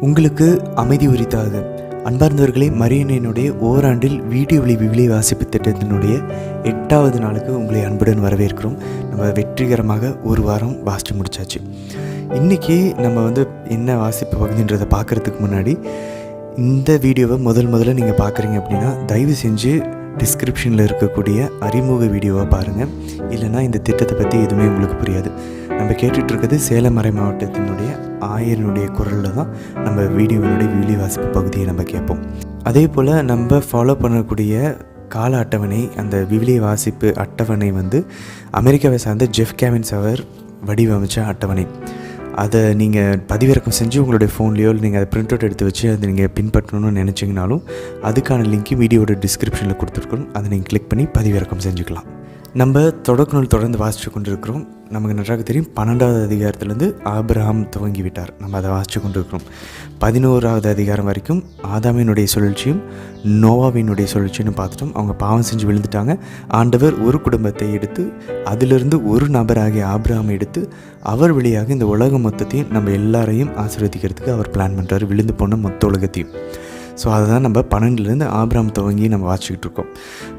உங்களுக்கு அமைதி உரித்தாக. அன்பார்ந்தவர்களே, மரியனினுடைய ஓராண்டில் வீடியோ விவிலிய வாசிப்பு திட்டத்தினுடைய 8வது நாளுக்கு உங்களை அன்புடன் வரவேற்கிறோம். நம்ம வெற்றிகரமாக ஒரு வாரம் வாசித்து முடித்தாச்சு. இன்றைக்கி நம்ம என்ன வாசிப்பு பகுதின்றதை பார்க்குறதுக்கு முன்னாடி இந்த வீடியோவை முதல்ல நீங்கள் பார்க்குறீங்க அப்படின்னா தயவு செஞ்சு டிஸ்கிரிப்ஷனில் இருக்கக்கூடிய அறிமுக வீடியோவை பாருங்கள். இல்லைனா இந்த திட்டத்தை பற்றி எதுவுமே உங்களுக்கு புரியாது. நம்ம கேட்டுட்ருக்கிறது சேலம் மறை மாவட்டத்தினுடைய ஆயரனுடைய குரலில் தான் நம்ம வீடியோவினுடைய விவிலிய வாசிப்பு பகுதியை நம்ம கேட்போம். அதே போல் நம்ம ஃபாலோ பண்ணக்கூடிய கால அட்டவணை, அந்த விவிலிய வாசிப்பு அட்டவணை அமெரிக்காவை சார்ந்த ஜெஃப் கேவின்ஸ் அவர் வடிவமைச்ச அட்டவணை. அதை நீங்கள் பதிவிறக்கம் செஞ்சு உங்களுடைய ஃபோன்லேயோ நீங்கள் அதை பிரிண்ட் அவுட் எடுத்து வச்சு அதை நீங்கள் பின்பற்றணும்னு நினச்சிங்கனாலும் அதுக்கான லிங்க்கு வீடியோட டிஸ்கிரிப்ஷனில் கொடுத்துருக்கோம். அதை நீங்கள் கிளிக் பண்ணி பதிவிறக்கம் செஞ்சுக்கலாம். நம்ம தொடக்க நூல் தொடர்ந்து வாசித்து கொண்டிருக்கிறோம். நமக்கு நன்றாக தெரியும் 12வது அதிகாரத்துலேருந்து ஆபிரகாம் துவங்கி விட்டார். நம்ம அதை வாசித்து கொண்டிருக்கிறோம். 11வது அதிகாரம் வரைக்கும் ஆதாமினுடைய சுழற்சியும் நோவாவினுடைய சுழற்சியும் பார்த்துட்டோம். அவங்க பாவம் செஞ்சு விழுந்துட்டாங்க. ஆண்டவர் ஒரு குடும்பத்தை எடுத்து அதிலிருந்து ஒரு நபராகிய ஆபிரகாமை எடுத்து அவர் வழியாக இந்த உலகம் மொத்தத்தையும் நம்ம எல்லாரையும் ஆசீர்வதிக்கிறதுக்கு அவர் பிளான் பண்ணுறாரு, விழுந்து போன மொத்த உலகத்தையும். ஸோ அதை தான் நம்ம 12லேருந்து ஆபிரகாம் துவங்கி நம்ம வாசிக்கிட்டு இருக்கோம்.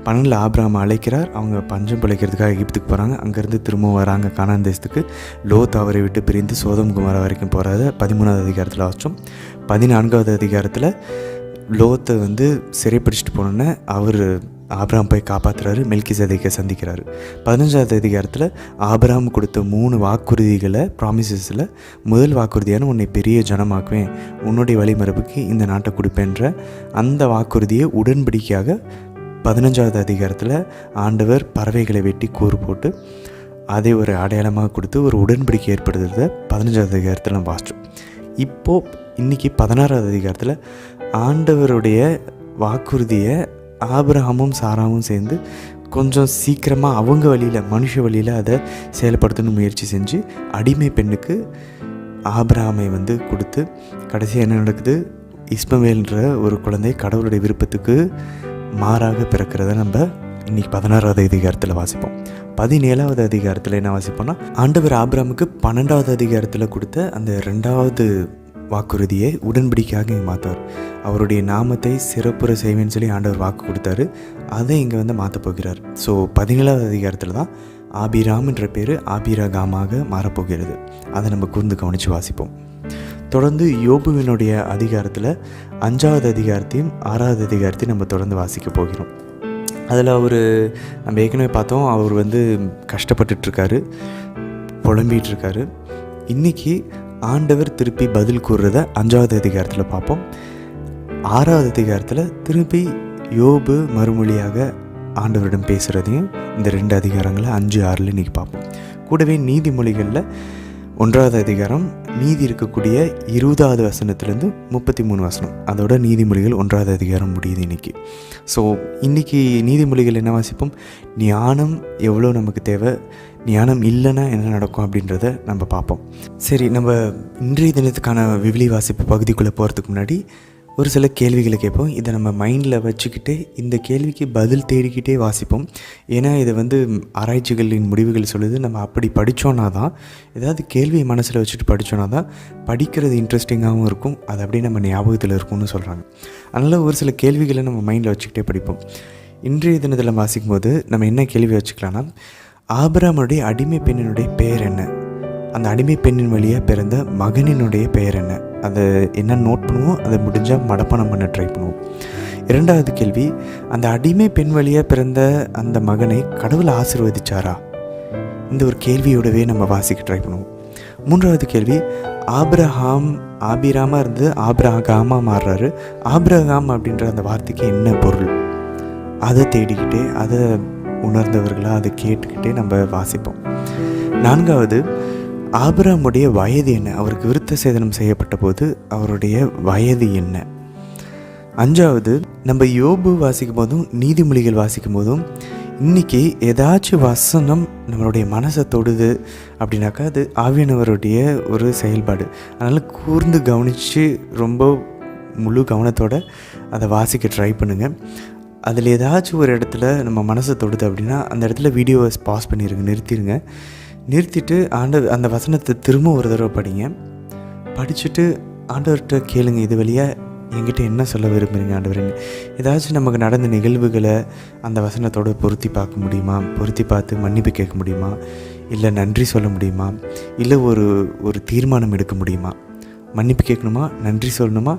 12 ஆபிரகாம் அழைக்கிறார். அவங்க பஞ்சம் பிழைக்கிறதுக்காக எகிப்துக்கு போகிறாங்க. அங்கேருந்து திரும்பவும் வராங்க கானான் தேசத்துக்கு. லோத் அவரை விட்டு பிரிந்து சோதம் குமாரா வரைக்கும் போகிறத 13வது அதிகாரத்தில் வாசித்தோம். 14வது அதிகாரத்தில் லோத்தை சிறைப்பிடிச்சிட்டு போனோன்னே அவர் ஆபிரகாம் போய் காப்பாற்றுறாரு, மெல்கிசேதேக்கை சந்திக்கிறாரு. 15வது அதிகாரத்தில் ஆபிரகாம் கொடுத்த 3 வாக்குறுதிகளை, ப்ராமிசஸில் முதல் வாக்குறுதியான உன்னை பெரிய ஜனமாக்குவேன், உன்னுடைய வழிமரபுக்கு இந்த நாட்டை கொடுப்பேன்ற அந்த வாக்குறுதியை உடன்படிக்கையாக 15வது அதிகாரத்தில் ஆண்டவர் பறவைகளை வெட்டி கூறு போட்டு அதை ஒரு அடையாளமாக கொடுத்து ஒரு உடன்படிக்கை ஏற்படுத்துறத 15வது அதிகாரத்தில் நம்ம வாசித்தோம். இப்போது இன்றைக்கி 16வது அதிகாரத்தில் ஆண்டவருடைய வாக்குறுதியை ஆபிரகாமும் சாராவும் சேர்ந்து கொஞ்சம் சீக்கிரமாக அவங்க வழியில், மனுஷ வழியில் அதை செயல்படுத்தணும்னு முயற்சி செஞ்சு அடிமை பெண்ணுக்கு ஆபிரகாமை கொடுத்து கடைசியாக என்ன நடக்குது? இஸ்மவேல்ன்ற ஒரு குழந்தை கடவுளுடைய விருப்பத்துக்கு மாறாக பிறக்கிறத நம்ம இன்றைக்கி 16வது அதிகாரத்தில் வாசிப்போம். 17வது அதிகாரத்தில் என்ன வாசிப்போம்னா, ஆண்டவர் ஆபிரகாமுக்கு 12வது அதிகாரத்தில் கொடுத்த அந்த 2வது வாக்குறுதியை உடன்படிக்கையாக மாற்றுவார். அவருடைய நாமத்தை சிறப்புற செய்வேன்னு சொல்லி ஆண்டவர் வாக்கு கொடுத்தாரு. அதை இங்கே மாற்ற போகிறார். ஸோ 17வது அதிகாரத்தில் தான் ஆபிராம் என்ற பேர் ஆபிரகாமாக மாறப்போகிறது. அதை நம்ம கூர்ந்து கவனித்து வாசிப்போம். தொடர்ந்து யோபுவினுடைய அதிகாரத்தில் 5வது அதிகாரத்தையும் 6வது அதிகாரத்தையும் நம்ம தொடர்ந்து வாசிக்க போகிறோம். அதில் நம்ம ஏற்கனவே பார்த்தோம், அவர் கஷ்டப்பட்டுட்ருக்காரு, புலம்பிகிட்ருக்காரு. இன்றைக்கி ஆண்டவர் திருப்பி பதில் கூறுறத 5வது அதிகாரத்தில் பார்ப்போம். 6வது அதிகாரத்தில் திருப்பி யோபு மறுமொழியாக ஆண்டவரிடம் பேசுகிறதையும் இந்த 2 அதிகாரங்களை 5, 6 இன்றைக்கி பார்ப்போம். கூடவே நீதிமொழிகளில் 1வது அதிகாரம் நீதி இருக்கக்கூடிய 20வது வசனத்துலேருந்து 33 வசனம், அதோட நீதிமொழிகள் 1வது அதிகாரம் முடியுது இன்றைக்கி. ஸோ இன்றைக்கி நீதிமொழிகள் என்ன வாசிப்போம்? ஞானம் எவ்வளோ நமக்கு தேவை, ஞானம் இல்லைன்னா என்ன நடக்கும் அப்படின்றத நம்ம பார்ப்போம். சரி, நம்ம இன்றைய தினத்துக்கான விவிலிய வாசிப்பு பகுதிக்குள்ளே போகிறதுக்கு முன்னாடி ஒரு சில கேள்விகளை கேட்போம். இதை நம்ம மைண்டில் வச்சுக்கிட்டே இந்த கேள்விக்கு பதில் தேடிக்கிட்டே வாசிப்போம். ஏன்னா இது ஆராய்ச்சிகளின் முடிவுகள் சொல்லுது, நம்ம அப்படி படித்தோன்னா தான், ஏதாவது கேள்வியை மனசில் வச்சுட்டு படித்தோன்னா தான் படிக்கிறது இன்ட்ரெஸ்டிங்காகவும் இருக்கும், அது அப்படியே நம்ம ஞாபகத்தில் இருக்கும்னு சொல்கிறாங்க. அதனால் ஒரு சில கேள்விகளை நம்ம மைண்டில் வச்சுக்கிட்டே படிப்போம். இன்றைய தினத்தில் வாசிக்கும் போது நம்ம என்ன கேள்வி வச்சுக்கலாம்னா, ஆபிரகாமுடைய அடிமை பெண்ணினுடைய பெயர் என்ன? அந்த அடிமை பெண்ணின் வழியாக பிறந்த மகனினுடைய பெயர் என்ன? அதை என்ன நோட் பண்ணுவோம், அதை முடிஞ்சால் மடப்பணம் பண்ண ட்ரை பண்ணுவோம். 2வது கேள்வி, அந்த அடிமை பெண் வழியாக பிறந்த அந்த மகனை கடவுளை ஆசீர்வதிச்சாரா? இந்த ஒரு கேள்வியோடவே நம்ம வாசிக்க ட்ரை பண்ணுவோம். 3வது கேள்வி, ஆபிராமாக இருந்து ஆபிரகாமாக மாறுறாரு. ஆபிரகாம் அப்படின்ற அந்த வார்த்தைக்கு என்ன பொருள்? அதை தேடிக்கிட்டே, அதை உணர்ந்தவர்களாக அதை கேட்டுக்கிட்டே நம்ம வாசிப்போம். 4வது, ஆபிரகாமுடைய வயது என்ன? அவருக்கு விருத்த சேதனம் செய்யப்பட்ட போது அவருடைய வயது என்ன? 5வது, நம்ம யோபு வாசிக்கும் போதும் நீதிமொழிகள் வாசிக்கும் போதும் இன்றைக்கி ஏதாச்சும் வசனம் நம்மளுடைய மனசை தொடுது அப்படின்னாக்கா அது ஆவியானவருடைய ஒரு செயல்பாடு. அதனால் கூர்ந்து கவனித்து ரொம்ப முழு கவனத்தோடு அதை வாசிக்க ட்ரை பண்ணுங்கள். அதில் ஏதாச்சும் ஒரு இடத்துல நம்ம மனசை தொடுது அப்படின்னா அந்த இடத்துல வீடியோவை பாஸ் பண்ணிடுங்க, நிறுத்திட்டு அந்த வசனத்தை திரும்ப ஒரு தடவை படிங்க. படிச்சுட்டு ஆண்டவர்கிட்ட கேளுங்க, இது வழியாக என்கிட்ட என்ன சொல்ல விரும்புகிறீங்க ஆண்டவரேன்னு. ஏதாச்சும் நமக்கு நடந்த நிகழ்வுகளை அந்த வசனத்தோடு பொருத்தி பார்க்க முடியுமா, பொருத்தி பார்த்து மன்னிப்பு கேட்க முடியுமா, இல்லை நன்றி சொல்ல முடியுமா, இல்லை ஒரு தீர்மானம் எடுக்க முடியுமா? மன்னிப்பு கேட்கணுமா, நன்றி சொல்லணுமா,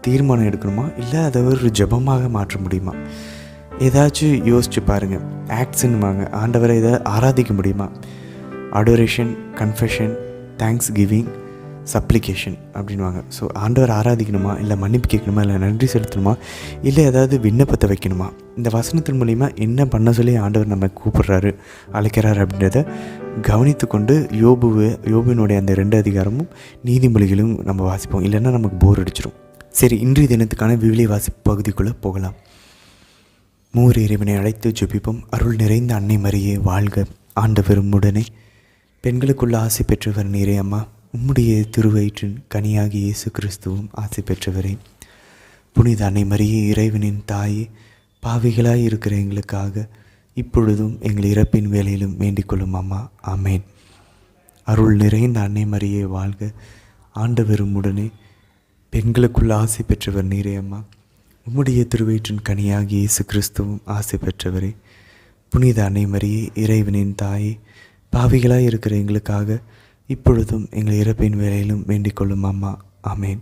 தீர்மானம் எடுக்கணுமா, இல்லை அதை ஒரு ஜெபமாக மாற்ற முடியுமா? ஏதாச்சும் யோசிச்சு பாருங்கள். ஆக்ட்ஸ்ன்னு வாங்க, ஆண்டவரை இதை ஆராதிக்க முடியுமா? Adoration, confession, thanks giving, supplication அப்படின்வாங்க. ஸோ ஆண்டவர் ஆராதிக்கணுமா, இல்லை மன்னிப்பு கேட்கணுமா, இல்லை நன்றி செலுத்தணுமா, இல்லை ஏதாவது விண்ணப்பத்தை வைக்கணுமா? இந்த வசனத்தின் மூலிமா என்ன பண்ண சொல்லி ஆண்டவர் நம்ம கூப்பிட்றாரு, அழைக்கிறாரு அப்படின்றத கவனித்து கொண்டு யோபுவினுடைய அந்த 2 அதிகாரமும் நீதிமொழிகளும் நம்ம வாசிப்போம். இல்லைன்னா நமக்கு போர் அடிச்சிடும். சரி, இன்றைய தினத்துக்கான விவிலிய வாசிப்பு பகுதிக்குள்ளே போகலாம். மூவர் இறைவனை அழைத்து ஜெபிப்போம். அருள் நிறைந்த அன்னை மரியே வாழ்க, ஆண்டவரும் உடனே பெண்களுக்குள்ள ஆசை பெற்றவர் நீரே அம்மா. உம்முடைய திருவயிற்றின் கனியாகி இயேசு கிறிஸ்துவும் ஆசை பெற்றவரே. புனித அன்னை மரியே இறைவனின் தாயே, பாவிகளாய் இருக்கிற எங்களுக்காக இப்பொழுதும் எங்கள் இறப்பின் வேலையிலும் வேண்டிக் கொள்ளும் அம்மா. ஆமேன். அருள் நிறைந்த அன்னை மரியே வாழ்க, ஆண்டவரும் உடனே பெண்களுக்குள்ள ஆசை பெற்றவர் நீரே அம்மா. உம்முடைய திருவயிற்றின் கனியாகி இயேசு கிறிஸ்துவும் ஆசை பெற்றவரே. புனித அன்னை மரியே இறைவனின் தாயே, பாவிகளாய் இருக்கிற எங்களுக்காக இப்பொழுதும் எங்கள் இறப்பின் வேலையிலும் வேண்டிக் கொள்ளும் அம்மா. ஆமேன்.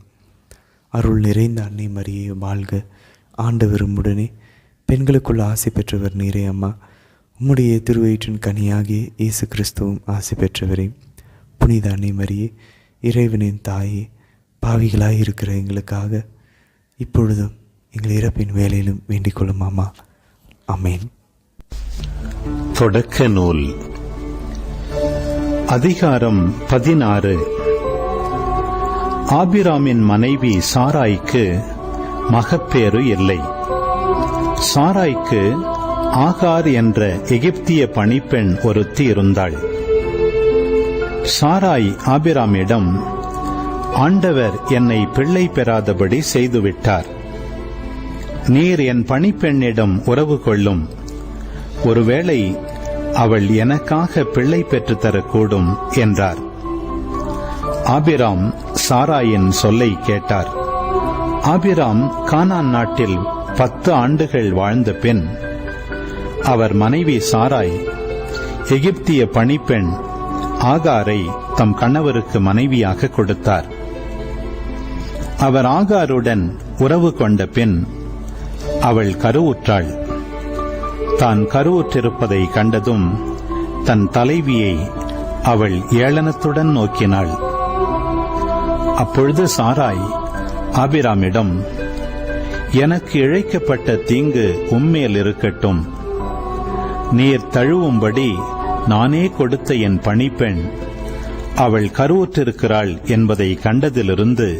அருள் நிறைந்த அன்னை மரியே வாழ்க, ஆண்டவரும் உடனே பெண்களுக்குள்ள ஆசை பெற்றவர் நீரே அம்மா. உம்முடைய திருவயிற்றின் கனியாகிய இயேசு கிறிஸ்துவும் ஆசை பெற்றவரே. புனித அன்னை மரியே இறைவனின் தாயே, பாவிகளாய் இருக்கிற எங்களுக்காக இப்பொழுதும் எங்கள் இறப்பின் வேலையிலும் வேண்டிக் கொள்ளும் அம்மா. ஆமேன். தொடக்க நூல் அதிகாரம் 16. ஆபிராமின் மனைவி சாராய்க்கு மகப்பேறு இல்லை. சாராய்க்கு ஆகார் என்ற எகிப்திய பணிப்பெண் ஒருத்தி இருந்தாள். சாராய் ஆபிராமிடம், ஆண்டவர் என்னை பிள்ளை பெறாதபடி செய்துவிட்டார். நீர் என் பணிப்பெண்ணிடம் உறவு கொள்ளும். ஒருவேளை அவள் எனக்காக பிள்ளை பெற்றுத்தரக்கூடும் என்றார். ஆபிராம் சாராயின் சொல்லை கேட்டார். ஆபிராம் கானான் நாட்டில் 10 ஆண்டுகள் வாழ்ந்த பின் அவர் மனைவி சாராய் எகிப்திய பணிப்பெண் ஆகாரை தம் கணவருக்கு மனைவியாக கொடுத்தார். அவர் ஆகாருடன் உறவு கொண்ட பின் அவள் கருவுற்றாள். தான் கருவுற்றிருப்பதை கண்டதும் தன் தலைவியை அவள் ஏளனத்துடன் நோக்கினாள். அப்பொழுது சாராய் ஆபிராமிடம், எனக்கு இழைக்கப்பட்ட தீங்கு உம்மேல் இருக்கட்டும். நீர் தழுவும்படி நானே கொடுத்த என் பணிப்பெண் அவள் கருவுற்றிருக்கிறாள் என்பதை கண்டதிலிருந்து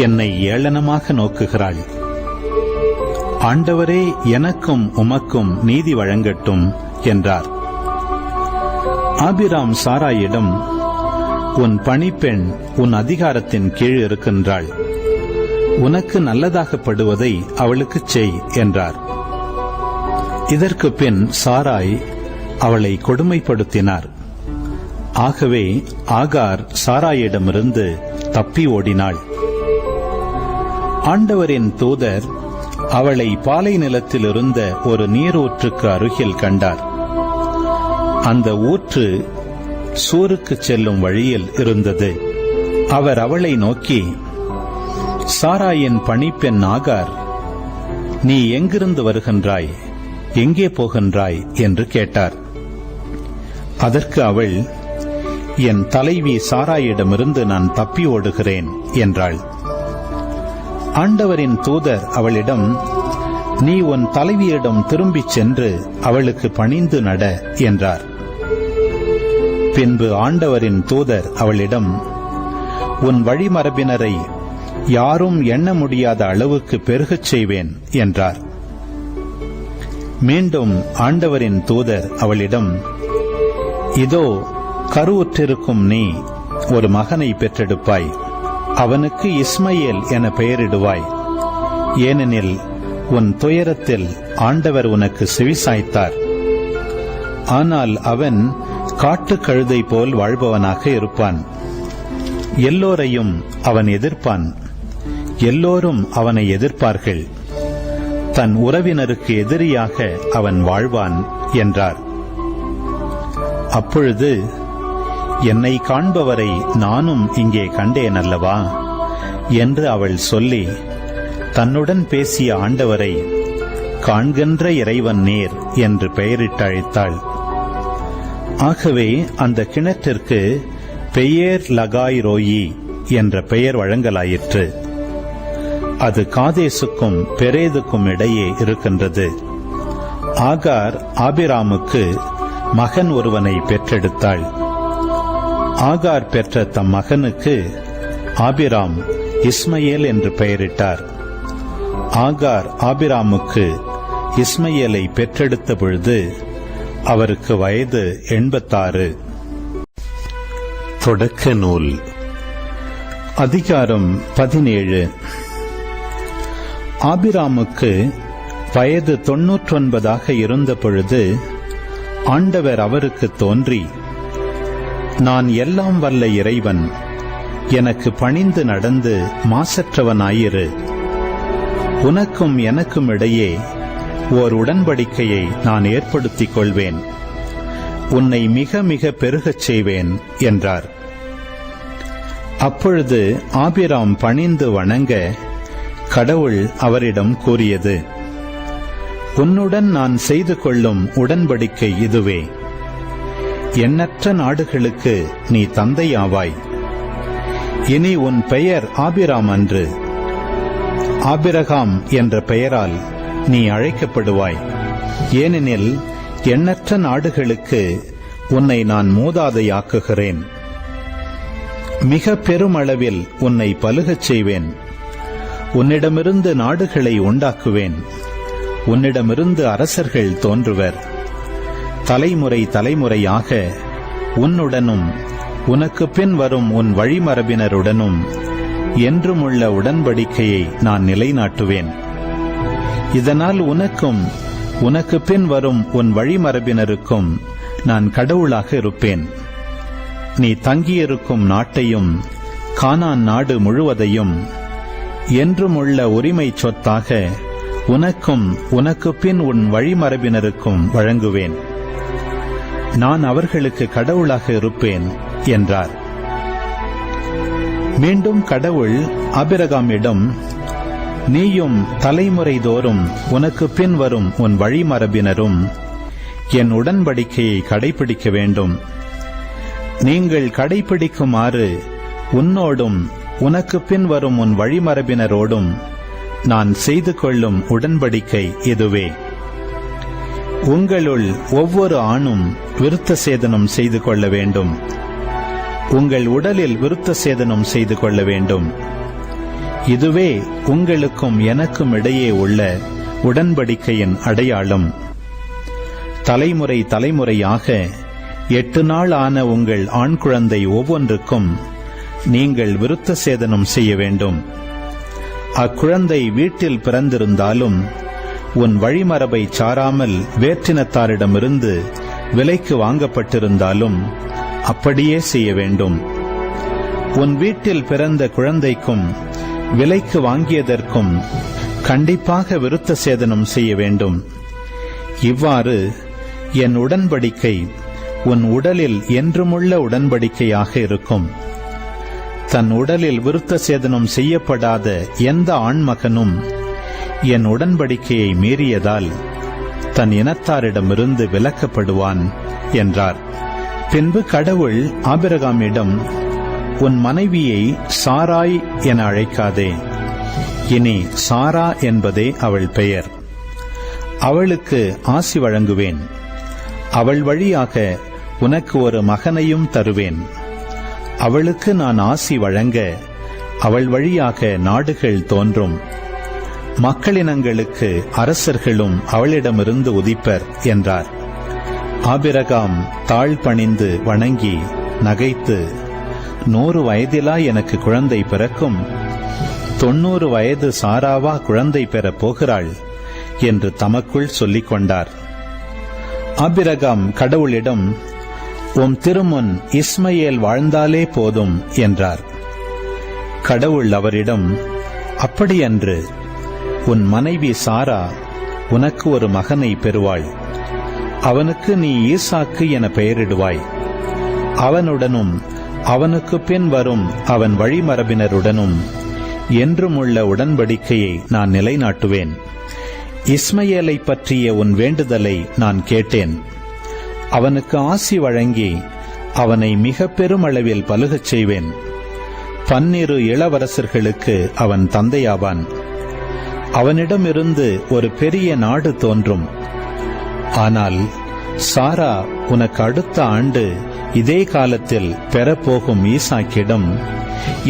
என்னை ஏளனமாக நோக்குகிறாள். ஆண்டவரே எனக்கும் உமக்கும் நீதி வழங்கட்டும் என்றார். ஆபிராம் சாராயிடம், உன் பணிப்பெண் உன் அதிகாரத்தின் கீழ் இருக்கின்றாள். உனக்கு நல்லதாகப்படுவதை அவளுக்கு செய் என்றார். இதற்கு பின் சாராய் அவளை கொடுமைப்படுத்தினார். ஆகவே ஆகார் சாராயிடமிருந்து தப்பி ஓடினாள். ஆண்டவரின் தூதர் அவளை பாலை நிலத்தில் இருந்த ஒரு நீரூற்றுக்கு அருகில் கண்டார். அந்த ஊற்று சூருக்கு செல்லும் வழியில் இருந்தது. அவர் அவளை நோக்கி, சாராயின் பணிப்பெண் ஆகார், நீ எங்கிருந்து வருகின்றாய், எங்கே போகின்றாய் என்று கேட்டார். அதற்கு அவள், என் தலைவி சாராயிடமிருந்து நான் தப்பி ஓடுகிறேன் என்றாள். ஆண்டவரின் தூதர் அவளிடம், நீ உன் தலைவியிடம் திரும்பிச் சென்று அவளுக்கு பணிந்து நட என்றார். பின்பு ஆண்டவரின் தூதர் அவளிடம், உன் வழிமரபினரை யாரும் எண்ண முடியாத அளவுக்கு பெருகச் செய்வேன் என்றார். மீண்டும் ஆண்டவரின் தூதர் அவளிடம், இதோ கருவுற்றிருக்கும் நீ ஒரு மகனை பெற்றெடுப்பாய். அவனுக்கு இஸ்மயேல் என பெயரிடுவாய். ஏனெனில் உன் துயரத்தில் ஆண்டவர் உனக்கு செவிசாய்த்தார். ஆனால் அவன் காட்டுக் கழுதை போல் வாழ்பவனாக இருப்பான். எல்லோரையும் அவன் எதிர்ப்பான், எல்லோரும் அவனை எதிர்ப்பார்கள். தன் உறவினருக்கு எதிரியாக அவன் வாழ்வான் என்றார். அப்பொழுது, என்னை காண்பவரை நானும் இங்கே கண்டேன் அல்லவா என்று அவள் சொல்லி, தன்னுடன் பேசிய ஆண்டவரை காண்கின்ற இறைவன் நேர் என்று பெயரிட்டு அழைத்தாள். ஆகவே அந்த கிணற்றிற்கு பெயர் லகாய் ரோயி என்ற பெயர் வழங்கலாயிற்று. அது காதேசுக்கும் பெரேதுக்கும் இடையே இருக்கின்றது. ஆகார் ஆபிராமுக்கு மகன் ஒருவனை பெற்றெடுத்தாள். ஆகார் பெற்ற தம் மகனுக்கு ஆபிராம் இஸ்மயேல் என்று பெயரிட்டார். ஆகார் ஆபிராமுக்கு இஸ்மயேலை பெற்றெடுத்த பொழுது அவருக்கு வயது 86. தொடக்க நூல் அதிகாரம் 17. ஆபிராமுக்கு வயது 99 இருந்த பொழுது ஆண்டவர் அவருக்கு தோன்றி, நான் எல்லாம் வல்ல இறைவன், எனக்கு பணிந்து நடந்து மாசற்றவனாயிரு. உனக்கும் எனக்கும் இடையே ஓர் உடன்படிக்கையை நான் ஏற்படுத்திக் கொள்வேன். உன்னை மிக மிக பெருகச் செய்வேன் என்றார். அப்பொழுது ஆபிராம் பணிந்து வணங்க கடவுள் அவரிடம் கூறியது, உன்னுடன் நான் செய்து கொள்ளும் உடன்படிக்கை இதுவே. எண்ணற்ற நாடுகளுக்கு நீ தந்தையாவாய். இனி உன் பெயர் ஆபிராம் அன்று, ஆபிரகாம் என்ற பெயரால் நீ அழைக்கப்படுவாய். ஏனெனில் எண்ணற்ற நாடுகளுக்கு உன்னை நான் மூதாதையாக்குகிறேன். மிக பெருமளவில் உன்னை பலுகச் செய்வேன். உன்னிடமிருந்து நாடுகளை உண்டாக்குவேன். உன்னிடமிருந்து அரசர்கள் தோன்றுவர். தலைமுறை தலைமுறையாக உன்னுடனும் உனக்கு பின் வரும் உன் வழிமரபினருடனும் என்றுமுள்ள உடன்படிக்கையை நான் நிலைநாட்டுவேன். இதனால் உனக்கும் உனக்கு பின் வரும் உன் வழிமரபினருக்கும் நான் கடவுளாக இருப்பேன். நீ தங்கியிருக்கும் நாட்டையும் கானான் நாடு முழுவதையும் என்றுமுள்ள உரிமை சொத்தாக உனக்கும் உனக்கு பின் உன் வழிமரபினருக்கும் வழங்குவேன். நான் அவர்களுக்கு கடவுளாக இருப்பேன் என்றார். மீண்டும் கடவுள் ஆபிரகாமிடம், நீயும் தலைமுறை தோறும் உனக்கு பின் வரும் உன் வழிமரபினரும் என் உடன்படிக்கையை கடைபிடிக்க வேண்டும். நீங்கள் கடைபிடிக்குமாறு உன்னோடும் உனக்கு பின் வரும் உன் வழிமரபினரோடும் நான் செய்து கொள்ளும் உடன்படிக்கை இதுவே. உங்களுள் ஒவ்வொரு ஆணும் விருத்த சேதனம் செய்து கொள்ள வேண்டும். உங்கள் உடலில் விருத்த சேதனம் செய்து கொள்ள வேண்டும். இதுவே உங்களுக்கும் எனக்கும் இடையே உள்ள உடன்படிக்கையின் அடையாளம். தலைமுறை தலைமுறையாக 8 நாள் ஆன உங்கள் ஆண் குழந்தை ஒவ்வொன்றுக்கும் நீங்கள் விருத்த சேதனம் செய்ய வேண்டும். அக்குழந்தை வீட்டில் பிறந்திருந்தாலும் உன் வழிமரபை சாராமல் வேற்றினத்தாரிடமிருந்து விலைக்கு வாங்கப்பட்டிருந்தாலும் அப்படியே செய்ய வேண்டும். உன் வீட்டில் பிறந்த குழந்தைக்கும் விலைக்கு வாங்கியதற்கும் கண்டிப்பாக விருத்த சேதனம் செய்ய வேண்டும். இவ்வாறு என் உடன்படிக்கை உன் உடலில் என்றுமுள்ள உடன்படிக்கையாக இருக்கும். தன் உடலில் விருத்த சேதனம் செய்யப்படாத எந்த ஆண்மகனும் என் உடன்படிக்கையை மீறியதால் தன் இனத்தாரிடமிருந்து விலக்கப்படுவான் என்றார். பின்பு கடவுள் ஆபிரகாமிடம், உன் மனைவியை சாராய் என அழைக்காதே, இனி சாரா என்பதே அவள் பெயர். அவளுக்கு ஆசி வழங்குவேன். அவள் வழியாக உனக்கு ஒரு மகனையும் தருவேன். அவளுக்கு நான் ஆசி வழங்க அவள் வழியாக நாடுகள் தோன்றும். மக்களினங்களுக்கு அரசர்களும் அவளிடமிருந்து உதிப்பர் என்றார். ஆபிரகாம் தாழ் பணிந்து வணங்கி நகைத்து, 100 வயதிலா எனக்கு குழந்தை பிறக்கும்? 90 வயது சாராவா குழந்தை பெறப் போகிறாள் என்று தமக்குள் சொல்லிக் கொண்டார். ஆபிரகாம் கடவுளிடம், உம் திருமுன் இஸ்மயேல் வாழ்ந்தாலே போதும் என்றார். கடவுள் அவரிடம், அப்படியன்று, உன் மனைவி சாரா உனக்கு ஒரு மகனை பெறுவாள். அவனுக்கு நீ ஈசாக்கு என பெயரிடுவாய். அவனுடனும் அவனுக்கு பின் வரும் அவன் வழிமரபினருடனும் என்றும் உள்ள உடன்படிக்கையை நான் நிலைநாட்டுவேன். இஸ்மயேலை பற்றிய உன் வேண்டுதலை நான் கேட்டேன். அவனுக்கு ஆசி வழங்கி அவனை மிக பெருமளவில் பலுகச் செய்வேன். 12 இளவரசர்களுக்கு அவன் தந்தையாவான். அவனிடமிருந்து ஒரு பெரிய நாடு தோன்றும். ஆனால் சாரா உனக்கு அடுத்த ஆண்டு இதே காலத்தில் பெறப்போகும் ஈசாக்கிடம்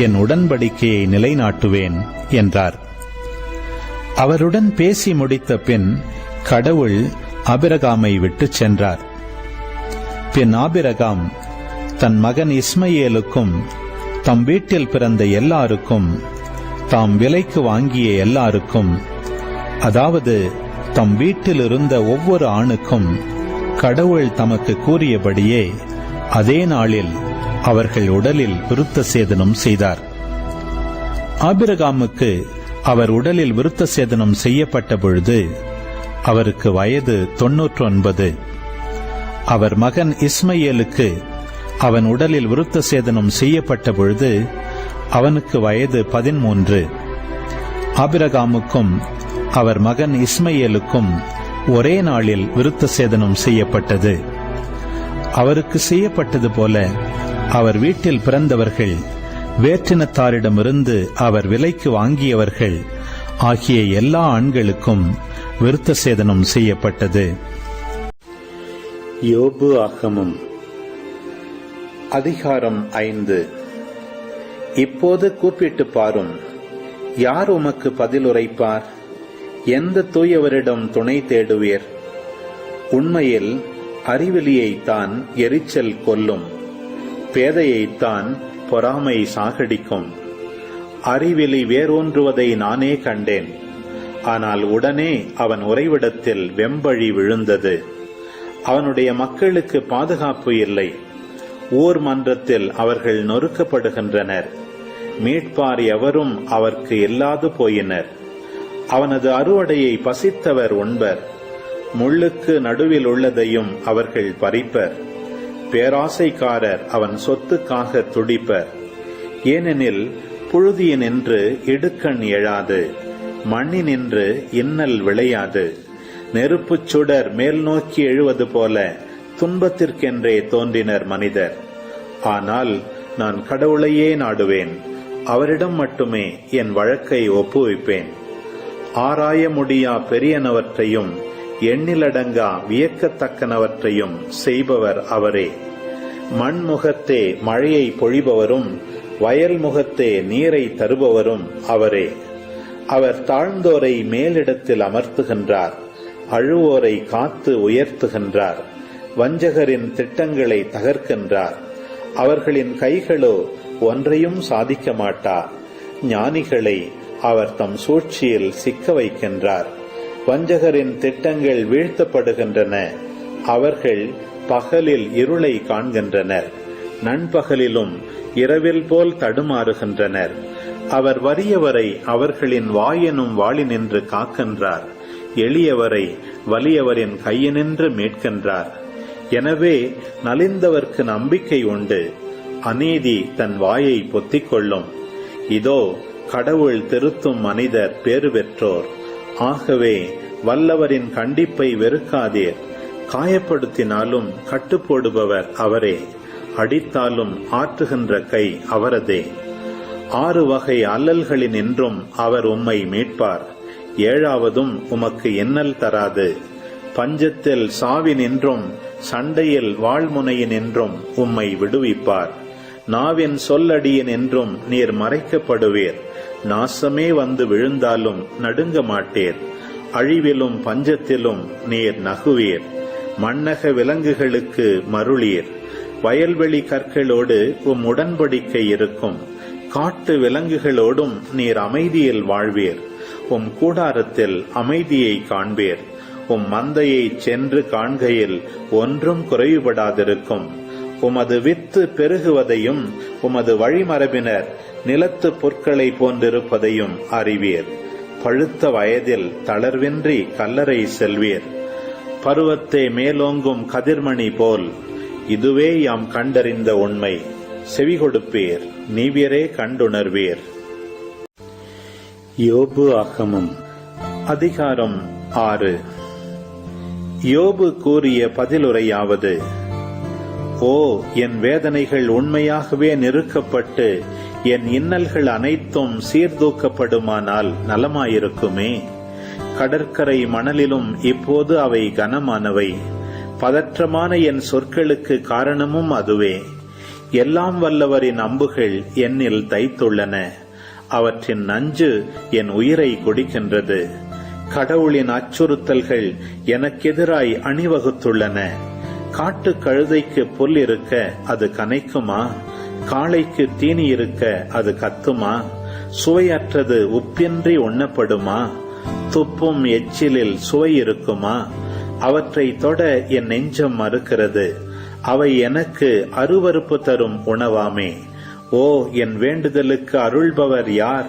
என் உடன்படிக்கையை நிலைநாட்டுவேன் என்றார். அவருடன் பேசி முடித்த பின் கடவுள் ஆபிரகாமை விட்டுச் சென்றார். பின் ஆபிரகாம் தன் மகன் இஸ்மயேலுக்கும் தம் வீட்டில் பிறந்த எல்லாருக்கும் தாம் விலைக்கு வாங்கிய எல்லாருக்கும், அதாவது தம் வீட்டில் இருந்த ஒவ்வொரு ஆணுக்கும் கடவுள் தமக்கு கூறியபடியே அதே நாளில் அவர்கள் உடலில் விருத்த சேதனம் செய்தார். ஆபிரகாமுக்கு அவர் உடலில் விருத்த சேதனம் செய்யப்பட்ட பொழுது அவருக்கு வயது 99. அவர் மகன் இஸ்மயேலுக்கு அவன் உடலில் விருத்த சேதனம் செய்யப்பட்ட பொழுது அவனுக்கு வயது 13. ஆபிரகாமுக்கும் அவர் மகன் இஸ்மயேலுக்கும் ஒரே நாளில் விருத்த சேதனம் செய்யப்பட்டது. அவருக்கு செய்யப்பட்டது போல அவர் வீட்டில் பிறந்தவர்கள், வேற்றினத்தாரிடமிருந்து அவர் விலைக்கு வாங்கியவர்கள் ஆகிய எல்லா ஆண்களுக்கும் விருத்த சேதனம் செய்யப்பட்டது. யோபு ஆகமம் அதிகாரம் 5. இப்போது கூப்பிட்டு பாரும், யார் உமக்கு பதில் உரைப்பார்? எந்த தூயவரிடம் துணை தேடுவீர்? உண்மையில் அறிவிலியைத்தான் எரிச்சல் கொல்லும், பேதையைத்தான் பொறாமை சாகடிக்கும். அறிவிலி வேரூன்றுவதை நானே கண்டேன். ஆனால் உடனே அவன் உறைவிடத்தில் வெம்பழி விழுந்தது. அவனுடைய மக்களுக்கு பாதுகாப்பு இல்லை. ஊர் மன்றத்தில் அவர்கள் நொறுக்கப்படுகின்றனர். மீட்பார் எவரும் அவர்க்கு இல்லாது போயினர். அவனது அறுவடையை பசித்தவர் உண்பர். முள்ளுக்கு நடுவில் உள்ளதையும் அவர்கள் பறிப்பர். பேராசைக்காரர் அவன் சொத்துக்காக துடிப்பர். ஏனெனில் புழுதியினின்று இடுக்கண் எழாது, மண்ணினின்று இன்னல் விளையாது. நெருப்புச் சுடர் மேல் நோக்கி எழுவது போல துன்பத்திற்கென்றே தோன்றினர் மனிதர். ஆனால் நான் கடவுளையே நாடுவேன். அவரிடம் மட்டுமே என் வழக்கை ஒப்புவிப்பேன். ஆராய முடியா பெரியனவற்றையும் எண்ணிலடங்கா வியக்கத்தக்கனவற்றையும் செய்பவர் அவரே. மண்முகத்தே மழையை பொழிபவரும் வயல் முகத்தே நீரை தருபவரும் அவரே. அவர் தாழ்ந்தோரை மேலிடத்தில் அமர்த்துகின்றார், அழுவோரை காத்து உயர்த்துகின்றார். வஞ்சகரின் திட்டங்களை தகர்க்கின்றார். அவர்களின் கைகளோ ஒன்றையும் சாதிக்க மாட்டா. ஞானிகளை அவர் தம் சூழ்ச்சியில் சிக்க வைக்கின்றார். வஞ்சகரின் திட்டங்கள் வீழ்த்தப்படுகின்றன. அவர்கள் பகலில் இருளை காண்கின்றனர், நண்பகலிலும் இரவில் போல் தடுமாறுகின்றனர். அவர் வறியவரை அவர்களின் வாயெனும் வாளினின்று காக்கின்றார், எளியவரை வலியவரின் கையினின்று மீட்கின்றார். எனவே நலிந்தவர்க்கு நம்பிக்கை உண்டு, அநீதி தன் வாயை பொத்திக் கொள்ளும். இதோ கடவுள் திருத்தும் மனிதர் பேறு பெற்றோர். ஆகவே வல்லவரின் கண்டிப்பை வெறுக்காதீர். காயப்படுத்தினாலும் கட்டுப்போடுபவர் அவரே, அடித்தாலும் ஆற்றுகின்ற கை அவரதே. 6 வகை அல்லல்களினின்றும் அவர் உம்மை மீட்பார். 7வதும் உமக்கு இன்னல் தராது. பஞ்சத்தில் சாவினின்றும் சண்டையில் வாழ்முனையினின்றும் உம்மை விடுவிப்பார். நாவின் சொல்லடியினின்றும் நீர் மறைக்கப்படுவீர். நாசமே வந்து விழுந்தாலும் நடுங்க மாட்டீர். அழிவிலும் பஞ்சத்திலும் நீர் நகுவீர். மண்ணக விலங்குகளுக்கு மருளீர். வயல்வெளி கற்களோடு உம் உடன்படிக்கை இருக்கும். காட்டு விலங்குகளோடும் நீர் அமைதியில் வாழ்வீர். உம் கூடாரத்தில் அமைதியை காண்பீர். உம் மந்தையை சென்று காண்கையில் ஒன்றும் குறைவுபடாதிருக்கும். உமது வித்து பெருகுவதையும் உமது வழிமரபினர் நிலத்து பொற்களை போன்றிருப்பதையும் அறிவீர். பழுத்த வயதில் தளர்வின்றி கல்லறை செல்வீர். பருவத்தே மேலோங்கும் கதிர்மணி போல் இதுவே யாம் கண்டறிந்த உண்மை. செவி கொடுப்பீர், நீவியரே கண்டுணர்வீர். யோபு ஆகமம் அதிகாரம் 6. யோபு கூறிய பதிலுரையாவது: ஓ, என் வேதனைகள் உண்மையாகவே நெருக்கப்பட்டு என் இன்னல்கள் அனைத்தும் சீர்தூக்கப்படுமானால் நலமாயிருக்குமே. கடற்கரை மணலிலும் இப்போது அவை கனமானவை. பதற்றமான என் சொற்களுக்கு காரணமும் அதுவே. எல்லாம் வல்லவரின் அம்புகள் என்னில் தைத்துள்ளன. அவற்றின் நஞ்சு என் உயிரை குடிக்கின்றது. கடவுளின் அச்சுறுத்தல்கள் எனக்கெதிராய் அணிவகுத்துள்ளன. காட்டு கழுதைக்கு புல் இருக்க அது கனைக்குமா? காளைக்கு தீனி இருக்க அது கத்துமா? சுவையற்றது உப்பின்றி உண்ணப்படுமா? துப்பும் எச்சிலில் சுவை இருக்குமா? அவற்றை தொட என் நெஞ்சம் மறுக்கிறது. அவை எனக்கு அருவருப்பு தரும் உணவாமே. ஓ, என் வேண்டுதலுக்கு அருள்பவர் யார்?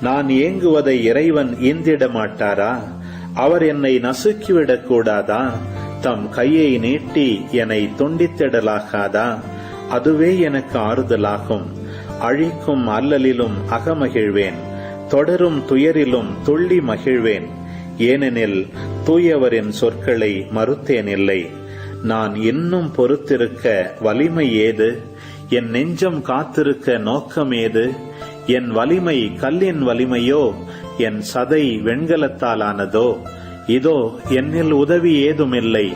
நான் ஏங்குவதை இறைவன் ஈந்திட மாட்டாரா? அவர் என்னை நசுக்கிவிடக் கூடாதா? தம் கையை நீட்டி என்னை துண்டித்திடலாகாதா? அதுவே எனக்கு ஆறுதலாகும். அழிக்கும் அல்லலிலும் அகமகிழ்வேன். தொடரும் துயரிலும் துள்ளி மகிழ்வேன். ஏனெனில் தூயவரின் சொற்களை மறுத்தேனில்லை. நான் இன்னும் பொறுத்திருக்க வலிமை ஏது? என் நெஞ்சம் காத்திருக்க நோக்கம் ஏது? என் வலிமை கல்லின் வலிமையோ? என் சதை வெண்கலத்தாலானதோ? இதோ என்னில் உதவி ஏதுமில்லை.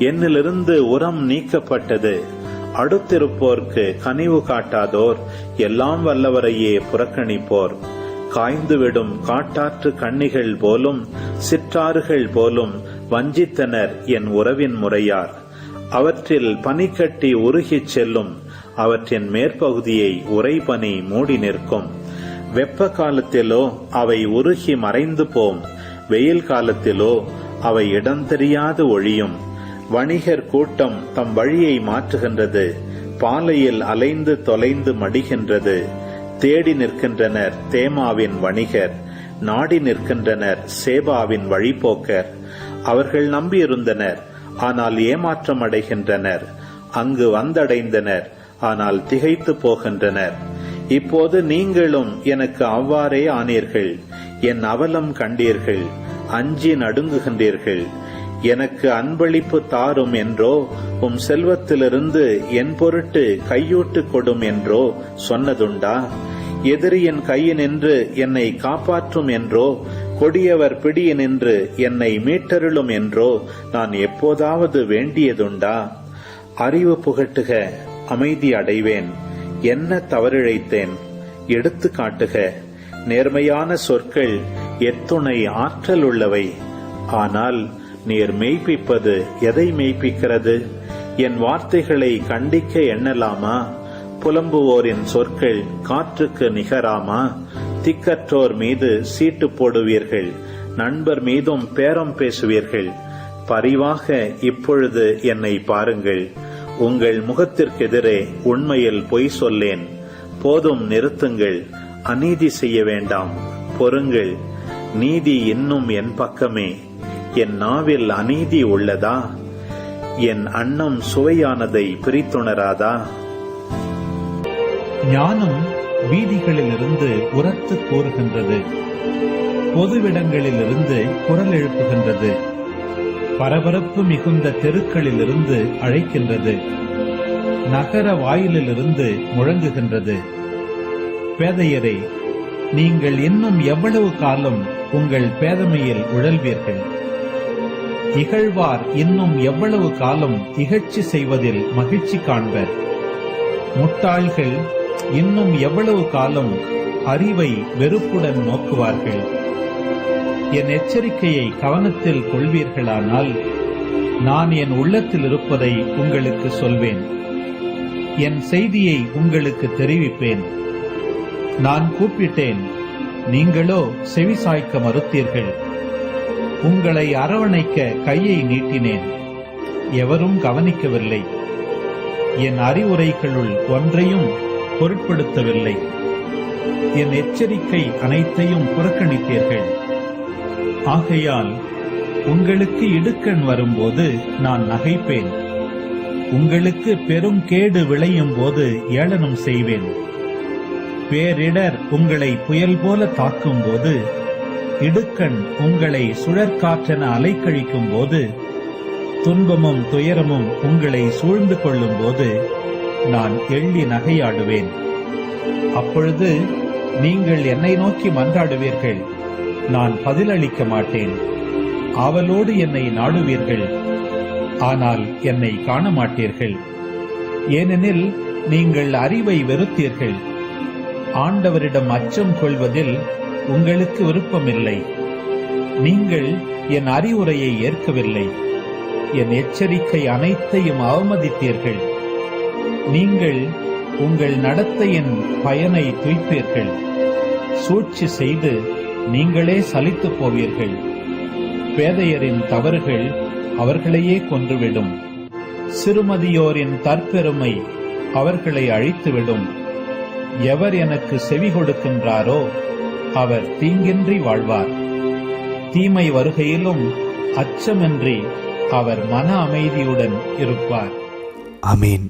என்னிலிருந்து உரம் நீக்கப்பட்டது. அடுத்திருப்போர்க்கு கனிவு காட்டாதோர் எல்லாம் வல்லவரையே புறக்கணிப்போர். காய்ந்துவிடும் காட்டாற்று கண்ணிகள் போலும் சிற்றாறுகள் போலும் வஞ்சித்தனர் என் உறவின் முறையார். அவற்றில் பனிக்கட்டி உருகிச் செல்லும். அவற்றின் மேற்பகுதியை உறைபனி மூடி நிற்கும். வெப்ப காலத்திலோ அவை உருகி மறைந்து போம். வெயில் காலத்திலோ அவை இடம் தெரியாது ஒழியும். வணிகர் கூட்டம் தம் வழியை மாற்றுகின்றது. பாலையில் அலைந்து தொலைந்து மடிகின்றது. தேடி நிற்கின்றனர் தேமாவின் வணிகர். நாடி நிற்கின்றனர் சேபாவின் வழிபோக்கர். அவர்கள் நம்பியிருந்தனர், ஆனால் ஏமாற்றம் அடைகின்றனர். அங்கு வந்தடைந்தனர், ஆனால் திகைத்து போகின்றனர். இப்போது நீங்களும் எனக்கு அவ்வாறே ஆனீர்கள். என் அவலம் கண்டீர்கள், அஞ்சி நடுங்குகின்றீர்கள். எனக்கு அன்பளிப்பு தாரும் என்றோ, உம் செல்வத்திலிருந்து என் பொருட்டு கையூட்டு கொடும் என்றோ சொன்னதுண்டா? எதிரியின் கையினின்று என்னை காப்பாற்றும் என்றோ, கொடியவர் பிடியினின்று என்னை மீட்டருளும் என்றோ நான் எப்போதாவது வேண்டியதுண்டா? அறிவு புகட்டுக, அமைதி அடைவேன். என்ன தவறிழைத்தேன்? எடுத்து காட்டுக. நேர்மையான சொற்கள் எத்துணை ஆற்றல் உள்ளவை. ஆனால் நீர் மெய்ப்பிப்பது எதை மெய்ப்பிக்கிறது? என் வார்த்தைகளை கண்டிக்க எண்ணலாமா? புலம்புவோரின் சொற்கள் காற்றுக்கு நிகராமா? திக்கற்றோர் மீது சீட்டு போடுவீர்கள், நண்பர் மீதும் பேரம் பேசுவீர்கள். பரிவாக இப்பொழுது என்னை பாருங்கள். உங்கள் முகத்திற்கெதிரே உண்மையில் பொய் சொல்லேன். போதும், நிறுத்துங்கள். அநீதி செய்ய வேண்டாம், பொறுங்கள். நீதி இன்னும் என் பக்கமே. என் நாவில் அநீதி உள்ளதா? என் அன்னம் சுவையானதை பிரித்துணராதா? ஞானம் வீதிகளிலிருந்து உரத்து கூறுகின்றது. பொதுவிடங்களிலிருந்து குரல் எழுப்புகின்றது. பரபரப்பு மிகுந்த தெருக்களிலிருந்து அழைக்கின்றது. நகர வாயிலிலிருந்து முழங்குகின்றது. பேதையரே, நீங்கள் இன்னும் எவ்வளவு காலம் உங்கள் பேதமையில் உழல்வீர்கள்? இகழ்வார் இன்னும் எவ்வளவு காலம் இகழ்ச்சி செய்வதில் மகிழ்ச்சி காண்பர்? முட்டாள்கள் இன்னும் எவ்வளவு காலம் அறிவை வெறுப்புடன் நோக்குவார்கள்? என் எச்சரிக்கையை கவனத்தில் கொள்வீர்களானால் நான் என் உள்ளத்தில் இருப்பதை உங்களுக்கு சொல்வேன். என் செய்தியை உங்களுக்கு தெரிவிப்பேன். நான் கூப்பிட்டேன், நீங்களோ செவிசாய்க்க மறுத்தீர்கள். உங்களை அரவணைக்க கையை நீட்டினேன், எவரும் கவனிக்கவில்லை. என் அறிவுரைகளுள் ஒன்றையும் பொருட்படுத்தவில்லை. என் எச்சரிக்கை அனைத்தையும் புறக்கணித்தீர்கள். ஆகையால் உங்களுக்கு இடுக்கண் வரும்போது நான் நகைப்பேன். உங்களுக்கு பெரும் கேடு விளையும் போது ஏளனம் செய்வேன். பேரிடர் உங்களை புயல் போல தாக்கும் போது, இடுக்கண் உங்களை சுழற்காற்றென அலைக்கழிக்கும் போது, துன்பமும் துயரமும் உங்களை சூழ்ந்து கொள்ளும் போது நான் எள்ளி நகையாடுவேன். அப்பொழுது நீங்கள் என்னை நோக்கி மன்றாடுவீர்கள், நான் பதிலளிக்க மாட்டேன். ஆவலோடு என்னை நாடுவீர்கள், ஆனால் என்னை காண மாட்டீர்கள். ஏனெனில் நீங்கள் அறிவை வெறுத்தீர்கள். ஆண்டவரிடம் அச்சம் கொள்வதில் உங்களுக்கு விருப்பமில்லை. நீங்கள் என் அறிவுரையை ஏற்கவில்லை. என் எச்சரிக்கை அனைத்தையும் அவமதித்தீர்கள். நீங்கள் உங்கள் நடத்தையின் பயனை துய்ப்பீர்கள். சூழ்ச்சி செய்து நீங்களே சலித்துப் போவீர்கள். பேதையரின் தவறுகள் அவர்களையே கொன்றுவிடும். சிறுமதியோரின் தற்பெருமை அவர்களை அழித்துவிடும். எவர் எனக்கு செவி கொடுக்கின்றாரோ அவர் தீங்கின்றி வாழ்வார். தீமை வருகையிலும் அச்சமின்றி அவர் மன அமைதியுடன் இருப்பார். ஆமேன்.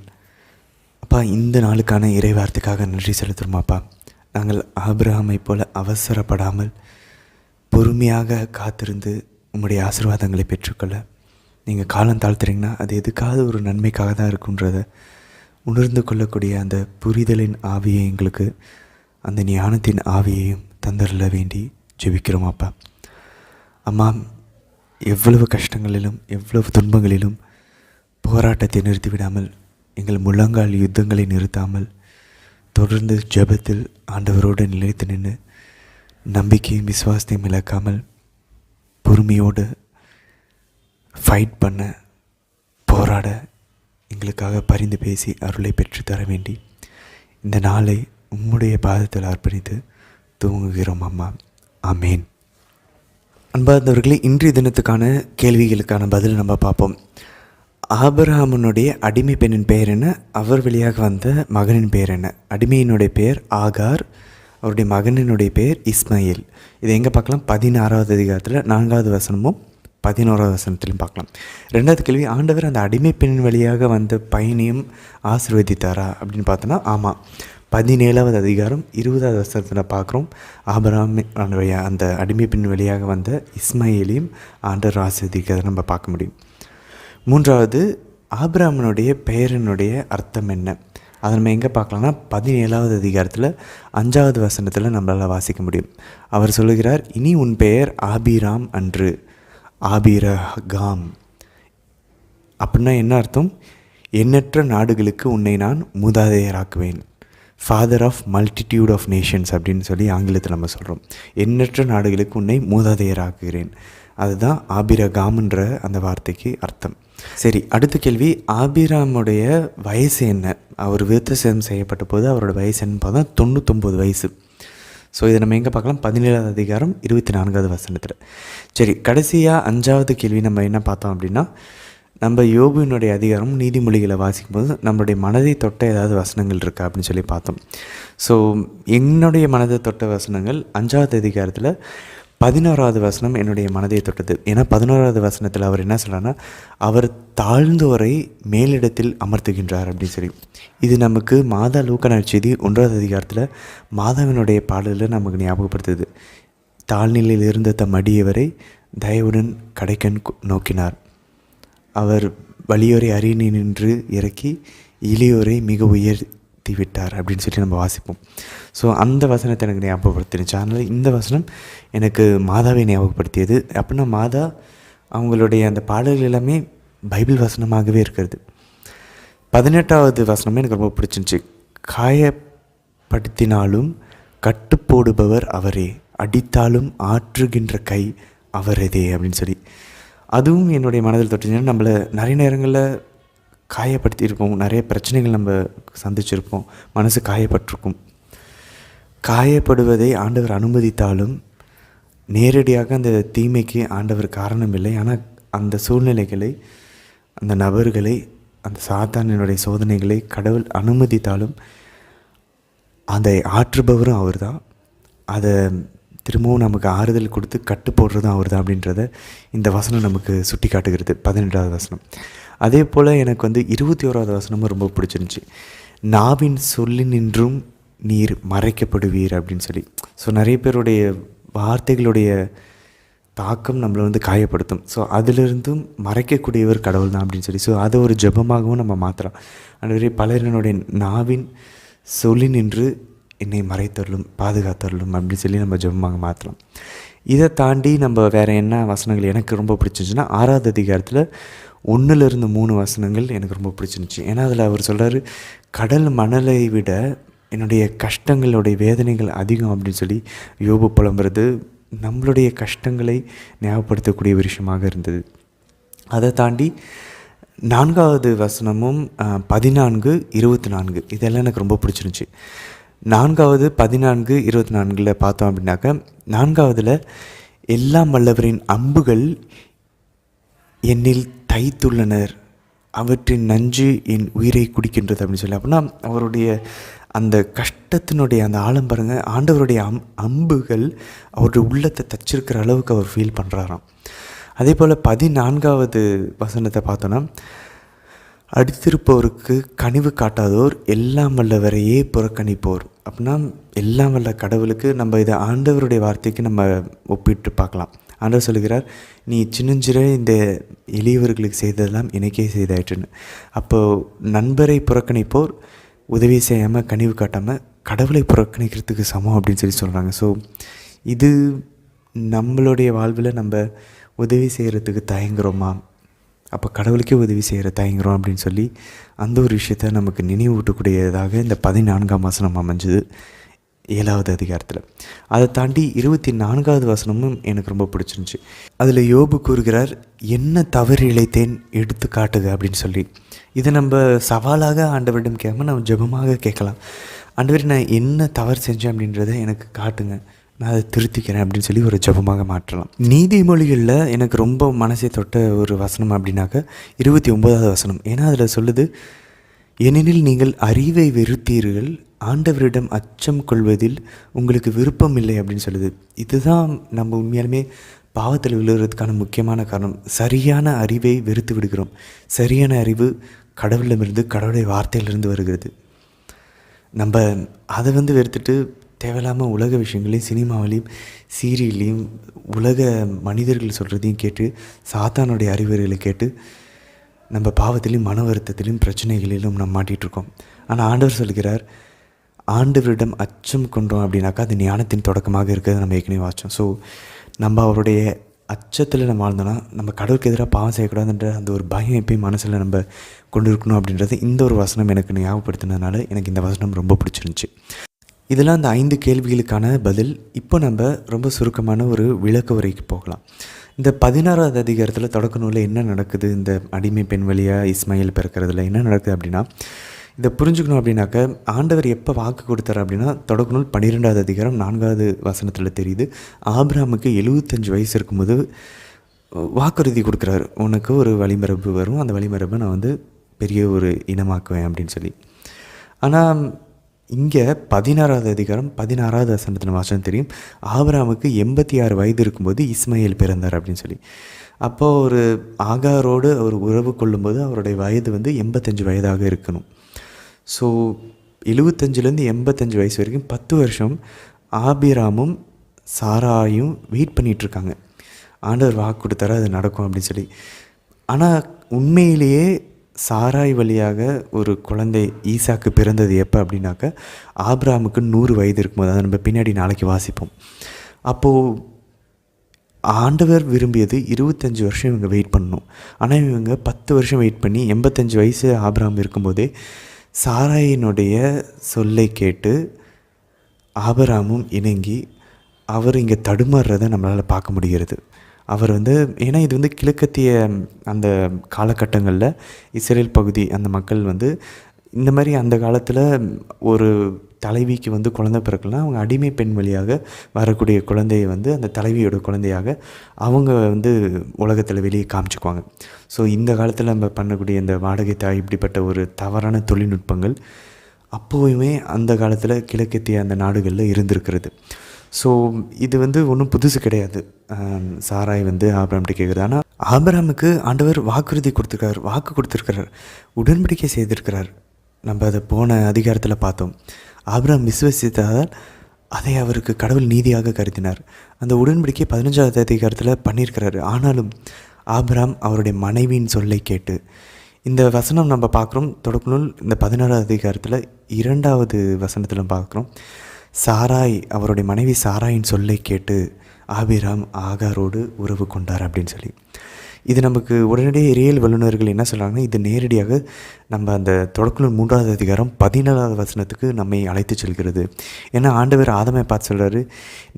அப்பா, இந்த நாளுக்கான இறைவார்த்தைக்காக நன்றி செலுத்துகிறோமாப்பா. நாங்கள் ஆபிரகாமை போல அவசரப்படாமல் பொறுமையாக காத்திருந்து உம்முடைய ஆசீர்வாதங்களை பெற்றுக்கொள்ள நீங்கள் காலம் தாழ்த்துறீங்கன்னா அது எதுக்காவது ஒரு நன்மைக்காக தான் இருக்குன்றதை உணர்ந்து கொள்ளக்கூடிய அந்த புரிதலின் ஆவியை எங்களுக்கு, அந்த ஞானத்தின் ஆவியையும் தந்தரல வேண்டி ஜெபிக்கிறோமாப்பா. அம்மா, எவ்வளவு கஷ்டங்களிலும் எவ்வளவு துன்பங்களிலும் போராட்டத்தை நிறுத்திவிடாமல், எங்கள் முழங்கால் யுத்தங்களை நிறுத்தாமல் தொடர்ந்து ஜெபத்தில் ஆண்டவரோடு நிலைத்து நின்று நம்பிக்கையும் விசுவாசத்தையும் இழக்காமல் பொறுமையோடு ஃபைட் பண்ண, போராட எங்களுக்காக பரிந்து பேசி அருளை பெற்று தர வேண்டி இந்த நாளை உம்முடைய பாதத்தில் அர்ப்பணித்து தூங்குகிறோம் அம்மா. ஆமேன். அன்பார்ந்தவர்களே, இன்றைய தினத்துக்கான கேள்விகளுக்கான பதில் நம்ம பார்ப்போம். ஆபிரகாமுடைய அடிமை பெண்ணின் பெயர் என்ன? அவர் வழியாக வந்த மகனின் பெயர் என்ன? அடிமையினுடைய பெயர் ஆகார், அவருடைய மகனினுடைய பெயர் இஸ்மாயில். இதை எங்கே பார்க்கலாம்? 16வது அதிகாரத்தில் 4வது வசனமும் 11வது வசனத்திலும் பார்க்கலாம். ரெண்டாவது கேள்வி, ஆண்டவர் அந்த அடிமை பெண்ணின் வழியாக வந்த பையனையும் ஆசீர்வதித்தாரா அப்படின்னு பார்த்தோன்னா ஆமாம். 17வது அதிகாரம் 20வது வசனத்தில் பார்க்குறோம். ஆபிரகாம் அந்த அடிமை பெண் வழியாக வந்த இஸ்மாயிலையும் ஆண்டவர் ஆசீர்வதிக்கிறதை நம்ம பார்க்க முடியும். மூன்றாவது, ஆபிரகாமினுடைய பெயரினுடைய அர்த்தம் என்ன? அதை நம்ம எங்கே பார்க்கலாம்னா 17வது அதிகாரத்தில் 5வது வசனத்தில் நம்மளால் வாசிக்க முடியும். அவர் சொல்லுகிறார், இனி உன் பெயர் ஆபிராம் அன்று ஆபிரகாம். அப்படின்னா என்ன அர்த்தம்? எண்ணற்ற நாடுகளுக்கு உன்னை நான் மூதாதையராக்குவேன். Father of multitude of nations அப்படின்னு சொல்லி ஆங்கிலத்தில் நம்ம சொல்கிறோம். எண்ணற்ற நாடுகளுக்கு உன்னை மூதாதையராக்குகிறேன். அதுதான் ஆபிரகாம்ன்ற அந்த வார்த்தைக்கு அர்த்தம். சரி, அடுத்த கேள்வி, ஆபிராமுடைய வயசு என்ன? அவர் விருத்தசேதனம் செய்யப்பட்ட போது அவரோட வயசு என்னன்னு பார்த்தா 99 வயசு. ஸோ இதை நம்ம எங்கே பார்க்கலாம்? 17வது அதிகாரம் 24வது வசனத்தில். சரி, கடைசியாக 5வது கேள்வி நம்ம என்ன பார்த்தோம் அப்படின்னா, நம்ம யோபுவினுடைய அதிகாரம் நீதிமொழிகளை வாசிக்கும்போது நம்மளுடைய மனதை தொட்ட ஏதாவது வசனங்கள் இருக்கா அப்படின்னு சொல்லி பார்த்தோம். ஸோ என்னுடைய மனதை தொட்ட வசனங்கள் 5வது அதிகாரத்தில் 11வது வசனம் என்னுடைய மனதை தொட்டது. ஏன்னா 11வது வசனத்தில் அவர் என்ன சொல்கிறாருன்னா, அவர் தாழ்ந்தோரை மேலிடத்தில் அமர்த்துகின்றார் அப்படின்னு சொல்லி. இது நமக்கு மாதா லூக்கா நற்செய்தி 1வது அதிகாரத்தில் மாதாவினுடைய பாடலில் நமக்கு ஞாபகப்படுத்துது. தாழ்நிலையில் இருந்த தம் அடியவரை தயவுடன் கடைக்கண் நோக்கினார். அவர் வலியோரை அரியணை நின்று இறக்கி இளையோரை மிக உயர்த்தி விட்டார் அப்படின்னு சொல்லி நம்ம வாசிப்போம். ஸோ அந்த வசனத்தை எனக்கு ஞாபகப்படுத்தினுச்சு. அதனால் இந்த வசனம் எனக்கு மாதாவை ஞாபகப்படுத்தியது. அப்படின்னா மாதா அவங்களுடைய அந்த பாடல்கள் எல்லாமே பைபிள் வசனமாகவே இருக்கிறது. 18வது வசனமே எனக்கு ரொம்ப பிடிச்சிருந்துச்சு. காயப்படுத்தினாலும் கட்டுப்போடுபவர் அவரே, அடித்தாலும் ஆற்றுகின்ற கை அவரதே அப்படின்னு சொல்லி. அதுவும் என்னுடைய மனதில் தொட்டுச்சுன்னா, நம்மளை நிறைய நேரங்களில் காயப்படுத்தியிருப்போம், நிறைய பிரச்சனைகள் நம்ம சந்திச்சிருப்போம், மனசு காயப்பட்டிருக்கும். காயப்படுவதை ஆண்டவர் அனுமதித்தாலும் நேரடியாக அந்த தீமைக்கு ஆண்டவர் காரணம் இல்லை. ஆனால் அந்த சூழ்நிலைகளை, அந்த நபர்களை அந்த சாத்தானினுடைய சோதனைகளை கடவுள் அனுமதித்தாலும் அதை ஆற்றுபவரும் அவர் தான், அதை திரும்பவும் நமக்கு ஆறுதல் கொடுத்து கட்டு போடுறதும் அவர் தான் அப்படின்றத இந்த வசனம் நமக்கு சுட்டி காட்டுகிறது. 18வது வசனம். அதே போல் எனக்கு 21வது வசனமும் ரொம்ப பிடிச்சிருந்துச்சி. நாவின் சொல்லினின்றும் நீர் மறைக்கப்படுவீர் அப்படின்னு சொல்லி. ஸோ நிறைய பேருடைய வார்த்தைகளுடைய தாக்கம் நம்மளை காயப்படுத்தும். ஸோ அதிலிருந்தும் மறைக்கக்கூடியவர் கடவுள் தான் அப்படின்னு சொல்லி. ஸோ அதை ஒரு ஜெபமாகவும் நம்ம மாற்றலாம். அந்த பலரினுடைய நாவின் சொல்லி நின்று என்னை மறைத்தருளும் பாதுகாத்தருளும் அப்படின்னு சொல்லி நம்ம ஜெபமாக மாற்றலாம். இதை தாண்டி நம்ம வேறு என்ன வசனங்கள் எனக்கு ரொம்ப பிடிச்சிருந்துச்சுன்னா 6வது அதிகாரத்தில் 1-3 வசனங்கள் எனக்கு ரொம்ப பிடிச்சிருந்துச்சி. ஏன்னா அதில் அவர் சொல்கிறாரு, கடல் மணலை விட என்னுடைய கஷ்டங்களுடைய வேதனைகள் அதிகம் அப்படின்னு சொல்லி யோபு புலம்புறது நம்மளுடைய கஷ்டங்களை ஞாபகப்படுத்தக்கூடிய ஒரு விஷயமாக இருந்தது. அதை தாண்டி 4வது வசனமும் 14-24 இதெல்லாம் எனக்கு ரொம்ப பிடிச்சிருந்துச்சி. 4வது 14-24 பார்த்தோம் அப்படின்னாக்கா, 4வதில் எல்லாம் வல்லவரின் அம்புகள் என்னில் தைத்துள்ளனர், அவற்றின் நஞ்சு என் உயிரை குடிக்கின்றது அப்படின்னு சொல்லி. அப்படின்னா அவருடைய அந்த கஷ்டத்தினுடைய அந்த ஆழம் பாருங்கள், ஆண்டவருடைய அம்புகள் அவருடைய உள்ளத்தை தச்சிருக்கிற அளவுக்கு அவர் ஃபீல் பண்ணுறாராம். அதே போல் 14வது வசனத்தை பார்த்தோன்னா, அடுத்திருப்பவருக்கு கனிவு காட்டாதோர் எல்லாம் வல்லவரையே புறக்கணிப்போர். அப்படின்னா எல்லாம் வல்ல கடவுளுக்கு நம்ம இதை ஆண்டவருடைய வார்த்தைக்கு நம்ம ஒப்பிட்டு பார்க்கலாம். ஆண்டவர் சொல்லுகிறார், நீ சின்னஞ்சிற இந்த எளியவர்களுக்கு செய்ததெல்லாம் எனக்கே செய்தாயிற்றுன்னு. அப்போது நண்பரை புறக்கணிப்போர் உதவி செய்யாமல் கனிவு காட்டாமல் கடவுளை புறக்கணிக்கிறதுக்கு சமம் அப்படின்னு சொல்லி சொல்கிறாங்க. ஸோ இது நம்மளுடைய வாழ்வில் நம்ம உதவி செய்கிறதுக்கு தயங்குறோமா, அப்போ கடவுளுக்கே உதவி செய்கிற தயங்குறோம் அப்படின்னு சொல்லி அந்த ஒரு விஷயத்தை நமக்கு நினைவூட்டக்கூடியதாக இந்த 14ஆம் வசனம் அமைஞ்சுது 7வது அதிகாரத்தில். அதை தாண்டி 24வது வசனமும் எனக்கு ரொம்ப பிடிச்சிருந்துச்சி. அதில் யோபு கூறுகிறார், என்ன தவறு இழைத்தேன் எடுத்து காட்டுக அப்படின்னு சொல்லி. இதை நம்ம சவாலாக ஆண்டவரிடம் கேட்காம நம்ம ஜெபமாக கேட்கலாம். ஆண்டவர், நான் என்ன தவறு செஞ்சேன் அப்படின்றத எனக்கு காட்டுங்க, நான் அதை திருத்திக்கிறேன் அப்படின்னு சொல்லி ஒரு ஜெபமாக மாற்றலாம். நீதிமொழிகளில் எனக்கு ரொம்ப மனசை தொட்ட ஒரு வசனம் அப்படின்னாக்க 29வது வசனம். ஏன்னா அதில் சொல்லுது, ஏனெனில் நீங்கள் அறிவை வெறுத்தீர்கள், ஆண்டவரிடம் அச்சம் கொள்வதில் உங்களுக்கு விருப்பம் இல்லை அப்படின்னு சொல்லுது. இதுதான் நம்ம உண்மையாலுமே பாவத்தில் விழுகிறதுக்கான முக்கியமான காரணம். சரியான அறிவை வெறுத்து விடுகிறோம். சரியான அறிவு கடவுளிடமிருந்து, கடவுளுடைய வார்த்தையிலிருந்து வருகிறது. நம்ம அதை வெறுத்துட்டு தேவையில்லாமல் உலக விஷயங்களையும் சினிமாவிலையும் சீரியல்லையும் உலக மனிதர்கள் சொல்கிறதையும் கேட்டு சாத்தானுடைய அறிவுரைகளை கேட்டு நம்ம பாவத்திலையும் மன வருத்தத்திலையும் பிரச்சனைகளிலும் நம்ம மாட்டிகிட்ருக்கோம். ஆனால் ஆண்டவர் சொல்கிறார், ஆண்டவரிடம் அச்சம் கொண்டோம் அப்படின்னாக்கா அது ஞானத்தின் தொடக்கமாக இருக்கிறது நம்ம ஏற்கனவே வாச்சோம். ஸோ நம்ம அவருடைய அச்சத்தில் நம்ம வாழ்ந்தோன்னா நம்ம கடவுளுக்கு எதிராக பாவம் செய்யக்கூடாதுன்ற அந்த ஒரு பயம் எப்பயும் மனசில் நம்ம கொண்டு இருக்கணும் அப்படின்றது இந்த ஒரு வசனம் எனக்கு ஞாபகப்படுத்தினதுனால எனக்கு இந்த வசனம் ரொம்ப பிடிச்சிருந்துச்சி. இதெல்லாம் அந்த 5 கேள்விகளுக்கான பதில். இப்போ நம்ம ரொம்ப சுருக்கமான ஒரு விளக்க உரைக்கு போகலாம். இந்த 16வது அதிகாரத்தில் தொடக்க நூலில் என்ன நடக்குது, இந்த அடிமை பெண் வழியாக இஸ்மாயில் பிறக்கிறதுல என்ன நடக்குது அப்படின்னா, இதை புரிஞ்சுக்கணும் அப்படின்னாக்க ஆண்டவர் எப்போ வாக்கு கொடுத்தார் அப்படின்னா தொடக்க நூல் 12வது அதிகாரம் 4வது வசனத்தில் தெரியுது. ஆபிரகாமுக்கு 75 வயசு இருக்கும்போது வாக்குறுதி கொடுக்குறாரு, உனக்கு ஒரு வழிமரபு வரும், அந்த வழிமரபை நான் பெரிய ஒரு இனமாக்குவேன் அப்படின்னு சொல்லி. ஆனால் இங்கே 16வது அதிகாரம் 16வது வசனத்தில் வாசனம் தெரியும், ஆபிரகாமுக்கு 86 வயது இருக்கும்போது இஸ்மாயில் பிறந்தார் அப்படின்னு சொல்லி. அப்போது ஒரு ஆகாரோடு அவர் உறவு கொள்ளும்போது அவருடைய வயது 85 வயதாக இருக்கணும். ஸோ 75லேருந்து 85 வயசு வரைக்கும் 10 வருஷம் ஆபிராமும் சாராயும் வெயிட் பண்ணிகிட்ருக்காங்க. ஆண்டவர் வாக்கு கொடுத்தாரு அது நடக்கும் அப்படின்னு சொல்லி. ஆனால் உண்மையிலேயே சாராய் வழியாக ஒரு குழந்தை ஈசாக்கு பிறந்தது எப்போ அப்படின்னாக்க ஆபிரகாமுக்கு 100 வயது இருக்கும்போது, அதை நம்ம பின்னாடி நாளைக்கு வாசிப்போம். அப்போது ஆண்டவர் விரும்பியது 25 வருஷம் இவங்க வெயிட் பண்ணணும். ஆனால் இவங்க 10 வருஷம் வெயிட் பண்ணி 85 வயசு ஆபிரகாம் இருக்கும்போதே சாராயினுடைய சொல்லை கேட்டு ஆபிரகாமும் இணங்கி அவர் இங்கே தடுமாறுறதை நம்மளால் பார்க்க முடிகிறது. அவர் ஏன்னா இது கிழக்கத்திய அந்த காலகட்டங்களில் இஸ்ரேல் பகுதி அந்த மக்கள் இந்த மாதிரி அந்த காலத்தில் ஒரு தலைவிக்கு வந்து குழந்தை பிறக்கலாம், அவங்க அடிமை பெண் வழியாக வரக்கூடிய குழந்தையை வந்து அந்த தலைவியோட குழந்தையாக அவங்க வந்து உலகத்தில் வெளியே காமிச்சுக்குவாங்க. ஸோ இந்த காலத்தில் நம்ம பண்ணக்கூடிய இந்த வாடகை தாய் இப்படிப்பட்ட ஒரு தவறான தொழில்நுட்பங்கள் அப்போவுமே அந்த காலத்தில் கிழக்கத்திய அந்த நாடுகளில் இருந்திருக்கிறது. ஸோ இது வந்து ஒன்றும் புதுசு கிடையாது. சாராய் வந்து ஆபிரகாம்கிட்ட கேட்குறது. ஆனால் ஆபிரகாமுக்கு ஆண்டவர் வாக்கு கொடுத்துருக்கிறார், உடன்படிக்கை செய்திருக்கிறார். நம்ம அதை போன அதிகாரத்தில் பார்த்தோம். ஆபிரகாம் விசுவசித்தால் அதை அவருக்கு கடவுள் நீதியாக கருதினார். அந்த உடன்படிக்கை 15வது அதிகாரத்தில் பண்ணியிருக்கிறாரு. ஆனாலும் ஆபிரகாம் அவருடைய மனைவியின் சொல்லை கேட்டு, இந்த வசனம் நம்ம பார்க்குறோம் தொடக்க நூல் இந்த 16வது அதிகாரத்தில் 2வது வசனத்தில் பார்க்குறோம். சாராய் அவருடைய மனைவி சாராயின் சொல்லை கேட்டு ஆபிரகாம் ஆகாரோடு உறவு கொண்டார் அப்படின்னு சொல்லி. இது நமக்கு உடனடியே இறையியல் வல்லுநர்கள் என்ன சொல்கிறாங்கன்னா, இது நேரடியாக நம்ம அந்த தொடக்க நூல் 3வது அதிகாரம் 17வது வசனத்துக்கு நம்மை அழைத்து செல்கிறது. ஏன்னா ஆண்டவர் ஆதமை பார்த்து சொல்கிறாரு,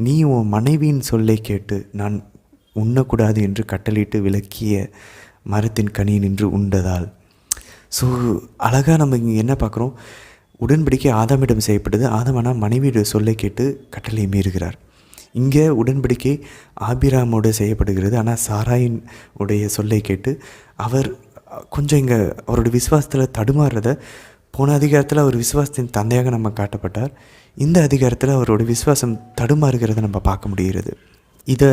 நீ உன் மனைவியின் சொல்லை கேட்டு நான் உண்ணக்கூடாது என்று கட்டளையிட்டு விலக்கிய மரத்தின் கனி நின்று உண்டதால். ஸோ அழகாக நம்ம இங்கே என்ன பார்க்குறோம், உடன்படிக்கை ஆதாமிடம் செய்யப்பட்டது. ஆதாம் மனைவியோட சொல்லை கேட்டு கட்டளையை மீறுகிறார். இங்கே உடன்படிக்கை ஆபிராமோடு செய்யப்படுகிறது. ஆனால் சாராயின் உடைய சொல்லை கேட்டு அவர் கொஞ்சம் இங்கே அவருடைய விசுவாசத்தில் தடுமாறுறத, போன அதிகாரத்தில் அவர் விசுவாசத்தின் தந்தையாக நம்ம காட்டப்பட்டார். இந்த அதிகாரத்தில் அவருடைய விசுவாசம் தடுமாறுகிறத நம்ம பார்க்க முடிகிறது. இதை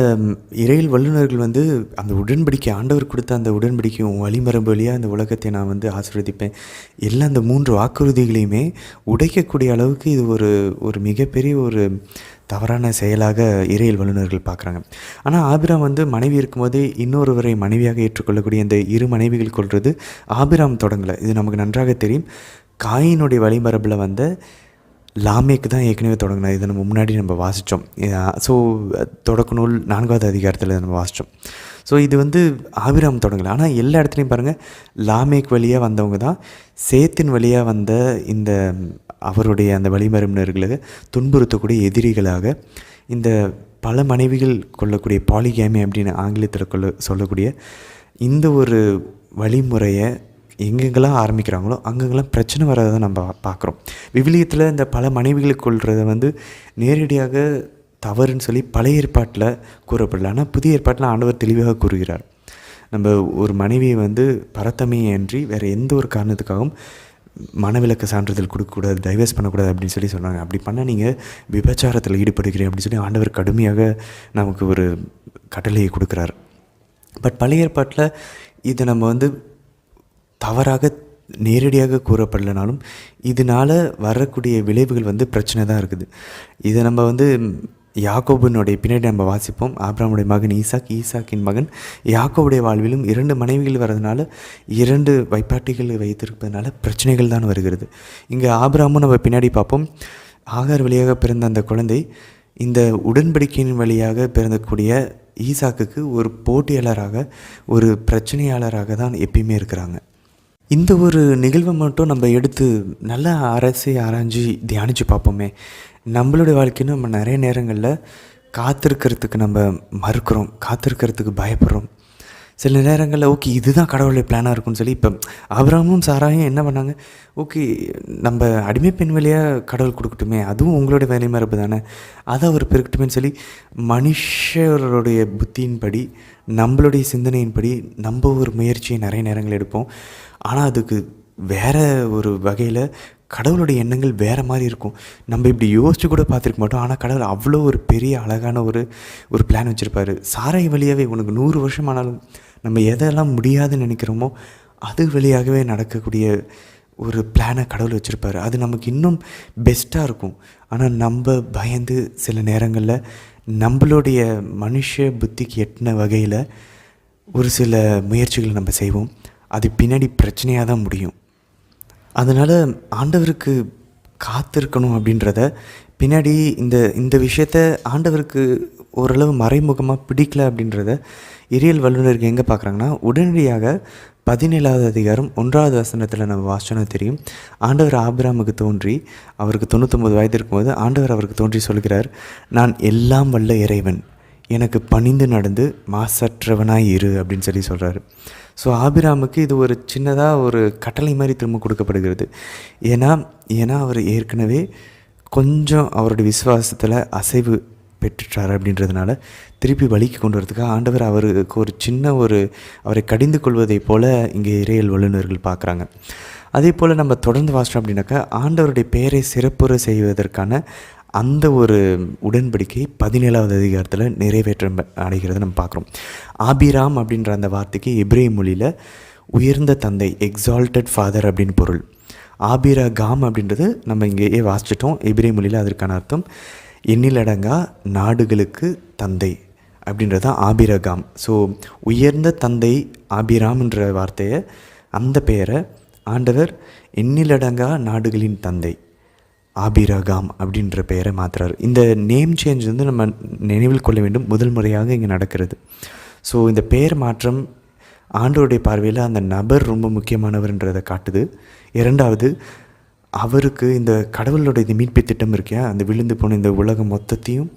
இறையியல் வல்லுநர்கள் வந்து அந்த உடன்படிக்கை, ஆண்டவர் கொடுத்த அந்த உடன்படிக்கையும் வழிமரபு வழியாக அந்த உலகத்தை நான் வந்து ஆசீர்வதிப்பேன், எல்லாம் அந்த 3 வாக்குறுதிகளையுமே உடைக்கக்கூடிய அளவுக்கு இது ஒரு மிகப்பெரிய ஒரு தவறான செயலாக இறையியல் வல்லுநர்கள் பார்க்குறாங்க. ஆனால் ஆபிராம் வந்து மனைவி இருக்கும்போதே இன்னொருவரை மனைவியாக ஏற்றுக்கொள்ளக்கூடிய இந்த 2 மனைவிகள் கொள்வது ஆபிராம் தொடங்கலை. இது நமக்கு நன்றாக தெரியும். காயினுடைய வழிமரபில் வந்த லாமேக்கு தான் ஏற்கனவே தொடங்கினது. இதை நம்ம முன்னாடி நம்ம வாசித்தோம். ஸோ தொடக்க நூல் 4வது அதிகாரத்தில் நம்ம வாசித்தோம். ஸோ இது வந்து ஆபிராம் தொடங்கலை. ஆனால் எல்லா இடத்துலையும் பாருங்கள், லாமேக் வழியாக வந்தவங்க தான் சேத்தின் வழியாக வந்த இந்த அவருடைய அந்த வழிமரபினர்களை துன்புறுத்தக்கூடிய எதிரிகளாக இந்த பல மனைவிகள் கொள்ளக்கூடிய பாலிகேமி அப்படின்னு ஆங்கிலத்தில் சொல்லக்கூடிய இந்த ஒரு வழிமுறையை எங்கெங்கெல்லாம் ஆரம்பிக்கிறாங்களோ அங்கெங்கெல்லாம் பிரச்சனை வர்றதை நம்ம பார்க்குறோம். விவிலியத்தில் இந்த பல மனைவிகளுக்கு கொள்றதை வந்து நேரடியாக தவறுன்னு சொல்லி பழைய ஏற்பாட்டில் கூறப்படல. ஆனால் புதிய ஏற்பாட்டில் ஆண்டவர் தெளிவாக கூறுகிறார், நம்ம ஒரு மனைவியை வந்து பரத்தமையின்றி வேறு எந்த ஒரு காரணத்துக்காகவும் மனவிலக்கு சான்றிதழ் கொடுக்கக்கூடாது, டைவர்ஸ் பண்ணக்கூடாது அப்படின்னு சொல்லி சொன்னாங்க. அப்படி பண்ணால் நீங்கள் விபச்சாரத்தில் ஈடுபடுகிறீங்க அப்படின்னு சொல்லி ஆண்டவர் கடுமையாக நமக்கு ஒரு கட்டளையை கொடுக்குறார். பட் பழைய ஏற்பாட்டில் இதை நம்ம வந்து தவறாக நேரடியாக கூறப்படலைனாலும் இதனால் வரக்கூடிய விளைவுகள் வந்து பிரச்சனை தான் இருக்குது. இதை நம்ம வந்து யாக்கோபினுடைய பின்னாடி நம்ம வாசிப்போம். ஆபிரகாமுடைய மகன் ஈசாக்கின் மகன் யாக்கோபுடைய வாழ்விலும் 2 மனைவிகள் வர்றதுனால 2 வைப்பாட்டிகள் வைத்திருப்பதனால பிரச்சனைகள் தான் வருகிறது. இங்கே ஆபிரகாமும் நம்ம பின்னாடி பார்ப்போம். ஆகார் வழியாக பிறந்த அந்த குழந்தை இந்த உடன்படிக்கையின் வழியாக பிறந்தக்கூடிய ஈசாக்குக்கு ஒரு போட்டியாளராக, ஒரு பிரச்சனையாளராக தான் எப்பயுமே இருக்கிறாங்க. இந்த ஒரு நிகழ்வை மட்டும் நம்ம எடுத்து நல்லா ஆராய்ச்சி தியானித்து பார்ப்போமே. நம்மளுடைய வாழ்க்கைன்னு நம்ம நிறைய நேரங்களில் காத்திருக்கிறதுக்கு நம்ம மறுக்கிறோம், காத்திருக்கிறதுக்கு பயப்படுறோம். சில நேரங்களில் ஓகே இதுதான் கடவுளுடைய பிளானாக இருக்கும்னு சொல்லி, இப்போ ஆபிரகாமும் சாராயும் என்ன பண்ணாங்க, ஓகே நம்ம அடிமை பெண் வழியாக கடவுள் கொடுக்கட்டுமே, அதுவும் உங்களுடைய வேலை மரபு தானே, அதை அவர் பெருக்கட்டுமேன்னு சொல்லி மனுஷருடைய புத்தியின்படி, நம்மளுடைய சிந்தனையின்படி நம்ம ஒரு முயற்சியை நிறைய நேரங்கள் எடுப்போம். ஆனால் அதுக்கு வேறு ஒரு வகையில் கடவுளுடைய எண்ணங்கள் வேறு மாதிரி இருக்கும். நம்ம இப்படி யோசிச்சு கூட பார்த்துருக்க மாட்டோம். ஆனால் கடவுள் அவ்வளோ ஒரு பெரிய அழகான ஒரு பிளான் வச்சுருப்பார். சாராய் வழியாகவே உனக்கு 100 வருஷம் ஆனாலும் நம்ம எதெல்லாம் முடியாதுன்னு நினைக்கிறோமோ அது வழியாகவே நடக்கக்கூடிய ஒரு பிளானை கடவுள் வச்சுருப்பார். அது நமக்கு இன்னும் பெஸ்ட்டாக இருக்கும். ஆனால் நம்ம பயந்து சில நேரங்களில் நம்மளுடைய மனுஷ புத்திக்கு எட்டின வகையில் ஒரு சில முயற்சிகளை நம்ம செய்வோம். அது பின்னாடி பிரச்சனையாக தான் முடியும். அதனால் ஆண்டவருக்கு காத்திருக்கணும் அப்படின்றத பின்னாடி இந்த விஷயத்த ஆண்டவருக்கு ஓரளவு மறைமுகமாக பிடிக்கல அப்படின்றத இறையியல் வல்லுநர்கள் எங்கே பார்க்குறாங்கன்னா, உடனடியாக 17வது அதிகாரம் 1வது வசனத்தில் நம்ம வாசனம் தெரியும். ஆண்டவர் ஆபிரகாமுக்கு தோன்றி, அவருக்கு 99 வயது இருக்கும்போது ஆண்டவர் அவருக்கு தோன்றி சொல்கிறார், நான் எல்லாம் வல்ல இறைவன், எனக்கு பணிந்து நடந்து மாசற்றவனாய் இரு அப்படின்னு சொல்லி சொல்கிறாரு. ஸோ ஆபிரகாமுக்கு இது ஒரு சின்னதாக ஒரு கட்டளை மாதிரி திரும்ப கொடுக்கப்படுகிறது. ஏன்னா அவர் ஏற்கனவே கொஞ்சம் அவருடைய விசுவாசத்தில் அசைவு பெற்றுட்டார் அப்படின்றதுனால திருப்பி வழிக்கு கொண்டு வரதுக்காக ஆண்டவர் அவருக்கு ஒரு சின்ன அவரை கடிந்து கொள்வதைப் போல் இங்கே இறையியல் வல்லுநர்கள் பார்க்குறாங்க. அதே போல் நம்ம தொடர்ந்து வாசித்தோம் அப்படின்னாக்கா ஆண்டவருடைய பெயரை சிறப்புற செய்வதற்கான அந்த ஒரு உடன்படிக்கை 17வது அதிகாரத்தில் நிறைவேற்றம் அடைகிறத நம்ம பார்க்குறோம். ஆபிராம் அப்படின்ற அந்த வார்த்தைக்கு எபிரேய மொழியில் உயர்ந்த தந்தை, எக்ஸால்டட் ஃபாதர் அப்படின்னு பொருள். ஆபிரகாம் அப்படின்றது நம்ம இங்கேயே வாசிச்சிட்டோம். எபிரேய மொழியில் அதற்கான அர்த்தம் எண்ணிலடங்கா நாடுகளுக்கு தந்தை அப்படின்றது தான் ஆபிரகாம். ஸோ உயர்ந்த தந்தை ஆபிராம்ன்ற வார்த்தையை, அந்த பெயரை ஆண்டவர் எண்ணிலடங்கா நாடுகளின் தந்தை ஆபிரகாம் அப்படின்ற பெயரை மாற்றுறாரு. இந்த நேம் சேஞ்ச் வந்து நம்ம நினைவில் கொள்ள வேண்டும், முதல் முறையாக இங்கே நடக்கிறது. ஸோ இந்த பெயர் மாற்றம் ஆண்டவருடைய பார்வையில் அந்த நபர் ரொம்ப முக்கியமானவர்ன்றதை காட்டுது. இரண்டாவது, அவருக்கு இந்த கடவுளோட இந்த மீட்பு திட்டம் இருக்கியா, அந்த விழுந்து போன இந்த உலகம் மொத்தத்தையும்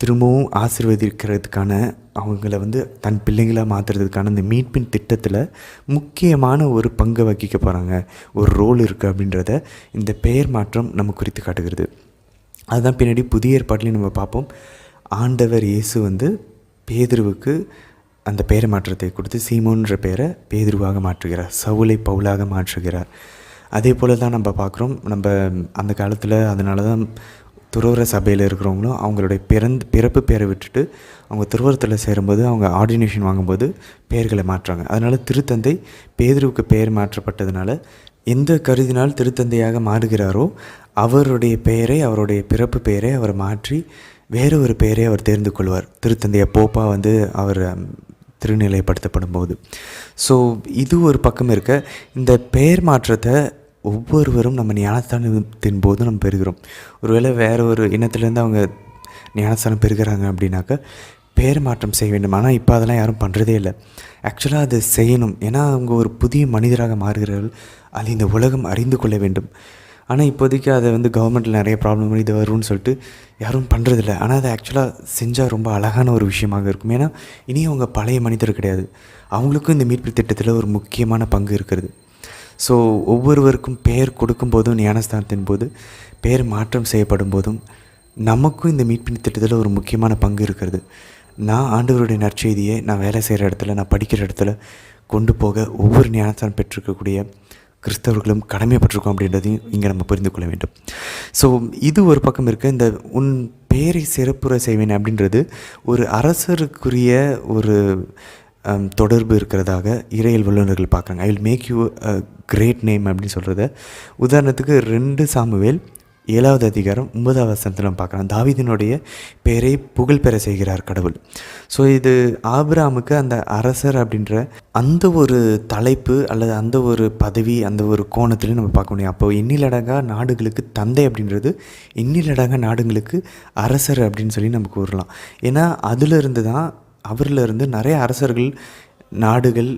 திரும்பவும் ஆசீர்வதிக்கிறதுக்கான, அவங்கள வந்து தன் பிள்ளைங்களாக மாற்றுறதுக்கான இந்த மீட்பின் திட்டத்தில் முக்கியமான ஒரு பங்கு வகிக்க போகிறாங்க, ஒரு ரோல் இருக்குது அப்படின்றத இந்த பெயர் மாற்றம் நம்ம குறித்து காட்டுகிறது. அதுதான் பின்னாடி புதிய ஏற்பாட்டிலையும் நம்ம பார்ப்போம். ஆண்டவர் இயேசு வந்து பேதுருவுக்கு அந்த பெயர் மாற்றத்தை கொடுத்து சீமோன்ற பெயரை பேதுருவாக மாற்றுகிறார், சவுலை பவுலாக மாற்றுகிறார். அதே போல் தான் நம்ம பார்க்குறோம். நம்ம அந்த காலத்தில் அதனால தான் துறவர சபையில் இருக்கிறவங்களும் அவங்களுடைய பிறப்பு பேரை விட்டுட்டு அவங்க துறவரத்தில் சேரும்போது அவங்க ஆர்டினேஷன் வாங்கும்போது பெயர்களை மாற்றுறாங்க. அதனால் திருத்தந்தை பேதுருவுக்கு பெயர் மாற்றப்பட்டதுனால எந்த கருதினால் திருத்தந்தையாக மாறுகிறாரோ அவருடைய பெயரை, அவருடைய பிறப்பு பெயரை அவர் மாற்றி வேறு ஒரு பெயரை அவர் தேர்ந்து கொள்வார், திருத்தந்தையை போப்பாக வந்து அவர் திருநிலைப்படுத்தப்படும் போது. ஸோ இது ஒரு பக்கம் இருக்க, இந்த பெயர் மாற்றத்தை ஒவ்வொருவரும் நம்ம ஞானஸ்தானத்தின் போது நம்ம பெறுகிறோம். ஒருவேளை வேறு ஒரு இனத்துலேருந்து அவங்க ஞானஸ்தானம் பெறுகிறாங்க அப்படின்னாக்கா பெயர் மாற்றம் செய்ய வேண்டும். ஆனால் இப்போ அதெல்லாம் யாரும் பண்ணுறதே இல்லை. ஆக்சுவலாக அதை செய்யணும், ஏன்னா அவங்க ஒரு புதிய மனிதராக மாறுகிறார்கள், அது இந்த உலகம் அறிந்து கொள்ள வேண்டும். ஆனால் இப்போதைக்கு அதை வந்து கவர்மெண்ட்டில் நிறைய ப்ராப்ளம் இது வரும்னு சொல்லிட்டு யாரும் பண்ணுறதில்ல. ஆனால் அதை ஆக்சுவலாக செஞ்சால் ரொம்ப அழகான ஒரு விஷயமாக இருக்கும். ஏன்னா இனி அவங்க பழைய மனிதர் கிடையாது, அவங்களுக்கும் இந்த மீட்பு திட்டத்தில் ஒரு முக்கியமான பங்கு இருக்கிறது. ஸோ ஒவ்வொருவருக்கும் பெயர் கொடுக்கும்போதும் ஞானஸ்தானத்தின் போது பெயர் மாற்றம் செய்யப்படும் போதும் நமக்கும் இந்த மீட்பின் திட்டத்தில் ஒரு முக்கியமான பங்கு இருக்கிறது. நான் ஆண்டவருடைய நற்செய்தியை நான் வேலை செய்கிற இடத்துல, நான் படிக்கிற இடத்துல கொண்டு போக ஒவ்வொரு ஞானஸ்தானம் பெற்றிருக்கக்கூடிய கிறிஸ்தவர்களும் கடமைப்பட்டிருக்கோம் அப்படின்றதையும் இங்கே நம்ம புரிந்து கொள்ள வேண்டும். ஸோ இது ஒரு பக்கம் இருக்க, இந்த உன் பெயரை சிறப்புற செய்வேன் அப்படின்றது ஒரு அரசருக்குரிய ஒரு தொடர்பு இருக்கிறதாக இறையியல் வல்லுநர்கள் பார்க்குறாங்க. I will make you a great name அப்படின்னு சொல்கிறத உதாரணத்துக்கு 2 சாமுவேல் 7வது அதிகாரம் 9வது வசனத்தில் நம்ம பார்க்குறோம். தாவீதினுடைய பெயரை புகழ் பெற செய்கிறார் கடவுள். ஸோ இது ஆபிரகாமுக்கு அந்த அரசர் அப்படின்ற அந்த ஒரு தலைப்பு அல்லது அந்த ஒரு பதவி, அந்த ஒரு கோணத்துலையும் நம்ம பார்க்க முடியும். அப்போ எண்ணிலடங்கா நாடுகளுக்கு தந்தை அப்படின்றது எண்ணிலடங்கா நாடுகளுக்கு அரசர் அப்படின்னு சொல்லி நம்ம கூறலாம். ஏன்னா அதிலிருந்து தான், அவரிலிருந்து நிறைய அரசர்கள், நாடுகள்,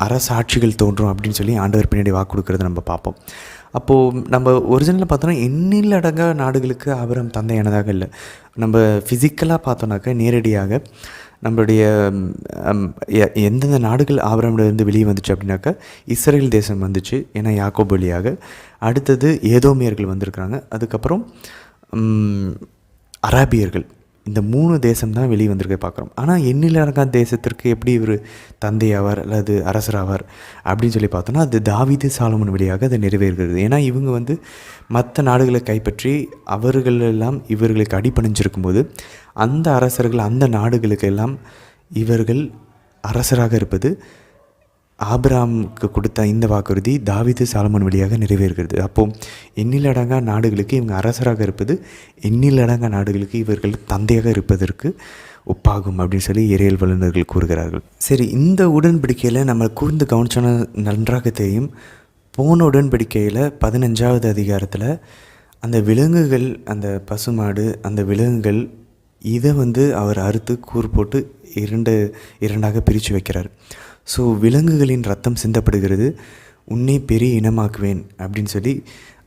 அரசாட்சிகள் தோன்றும் அப்படின்னு சொல்லி ஆண்டவர் பின்னாடி வாக்கு கொடுக்கறத நம்ம பார்ப்போம். அப்போது நம்ம ஒரிஜினலாக பார்த்தோன்னா எண்ணிலடங்கா நாடுகளுக்கு ஆபிரகாம் தந்தையானதாக இல்லை. நம்ம ஃபிசிக்கலாக பார்த்தோன்னாக்கா நேரடியாக நம்மளுடைய எந்தெந்த நாடுகள் ஆபிரகாமிலிருந்து வெளியே வந்துச்சு அப்படின்னாக்கா இஸ்ரேல் தேசம் வந்துச்சு, ஏன்னா யாக்கோபு வழியாக. அடுத்தது ஏதோமியர்கள் வந்திருக்கிறாங்க, அதுக்கப்புறம் அராபியர்கள். இந்த 3 தேசம் தான் வெளியே வந்திருக்க பார்க்குறோம். ஆனால் எண்ணிலடங்கா தேசத்திற்கு எப்படி இவர் தந்தையாவார் அல்லது அரசராவார் அப்படின்னு சொல்லி பார்த்தோன்னா அது தாவீது சாலமோன் வழியாக அது நிறைவேறுகிறது. ஏன்னா இவங்க வந்து மற்ற நாடுகளை கைப்பற்றி அவர்களெல்லாம் இவர்களுக்கு அடிபணிஞ்சிருக்கும் போது அந்த அரசர்கள் அந்த நாடுகளுக்கு எல்லாம் இவர்கள் அரசராக இருப்பது ஆபிரகாமுக்கு கொடுத்த இந்த வாக்குறுதி தாவீது சாலமோன் வழியாக நிறைவேறுகிறது. அப்போது எண்ணிலடங்கா நாடுகளுக்கு இவங்க அரசராக இருப்பது எண்ணிலடங்கா நாடுகளுக்கு இவர்கள் தந்தையாக இருப்பதற்கு ஒப்பாகும் அப்படின்னு சொல்லி இறையியல் வல்லுநர்கள் கூறுகிறார்கள். சரி, இந்த உடன்படிக்கையில் நம்ம கூர்ந்து கவனிச்சோன்னா நன்றாக தெரியும். போன உடன்படிக்கையில் 15வது அதிகாரத்தில் அந்த விலங்குகள், அந்த பசுமாடு, அந்த விலங்குகள் இதை வந்து அவர் அறுத்து கூறு போட்டு இரண்டாக பிரித்து வைக்கிறார். ஸோ விலங்குகளின் ரத்தம் சிந்தப்படுகிறது, உன்னை பெரிய இனமாக்குவேன் அப்படின்னு சொல்லி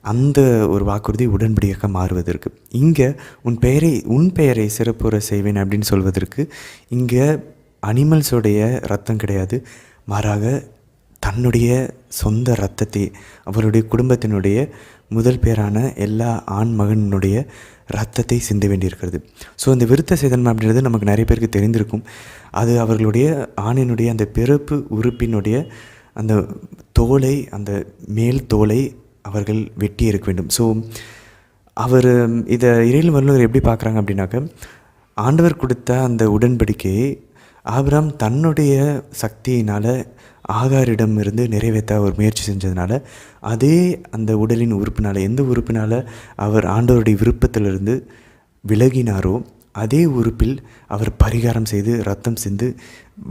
அந்த ஒரு வாக்குறுதி உடன்படியாக மாறுவதற்கு. இங்கே உன் பெயரை சிறப்புற செய்வேன் அப்படின்னு சொல்வதற்கு இங்கே அனிமல்ஸோடைய ரத்தம் கிடையாது, மாறாக தன்னுடைய சொந்த இரத்தத்தை, அவருடைய குடும்பத்தினுடைய முதல் பேரான எல்லா ஆண் மகனுடைய இரத்தத்தை சிந்த வேண்டியிருக்கிறது. ஸோ அந்த விருத்த சேதனம் அப்படின்றது நமக்கு நிறைய பேருக்கு தெரிந்திருக்கும். அது அவர்களுடைய ஆணினுடைய அந்த பிறப்பு உறுப்பினுடைய அந்த தோலை, அந்த மேல் தோலை அவர்கள் வெட்டி இருக்க வேண்டும். ஸோ அவர் இதை இறையில் வல்லுநர் எப்படி பார்க்குறாங்க அப்படின்னாக்க, ஆண்டவர் கொடுத்த அந்த உடன்படிக்கையை ஆபிரகாம் தன்னுடைய சக்தியினால் ஆகாரிடம் இருந்து நிறைவேற்ற அவர் முயற்சி செஞ்சதுனால, அதே அந்த உடலின் உறுப்பினால், எந்த உறுப்பினால் அவர் ஆண்டவருடைய விருப்பத்திலிருந்து விலகினாரோ அதே உறுப்பில் அவர் பரிகாரம் செய்து ரத்தம் சிந்து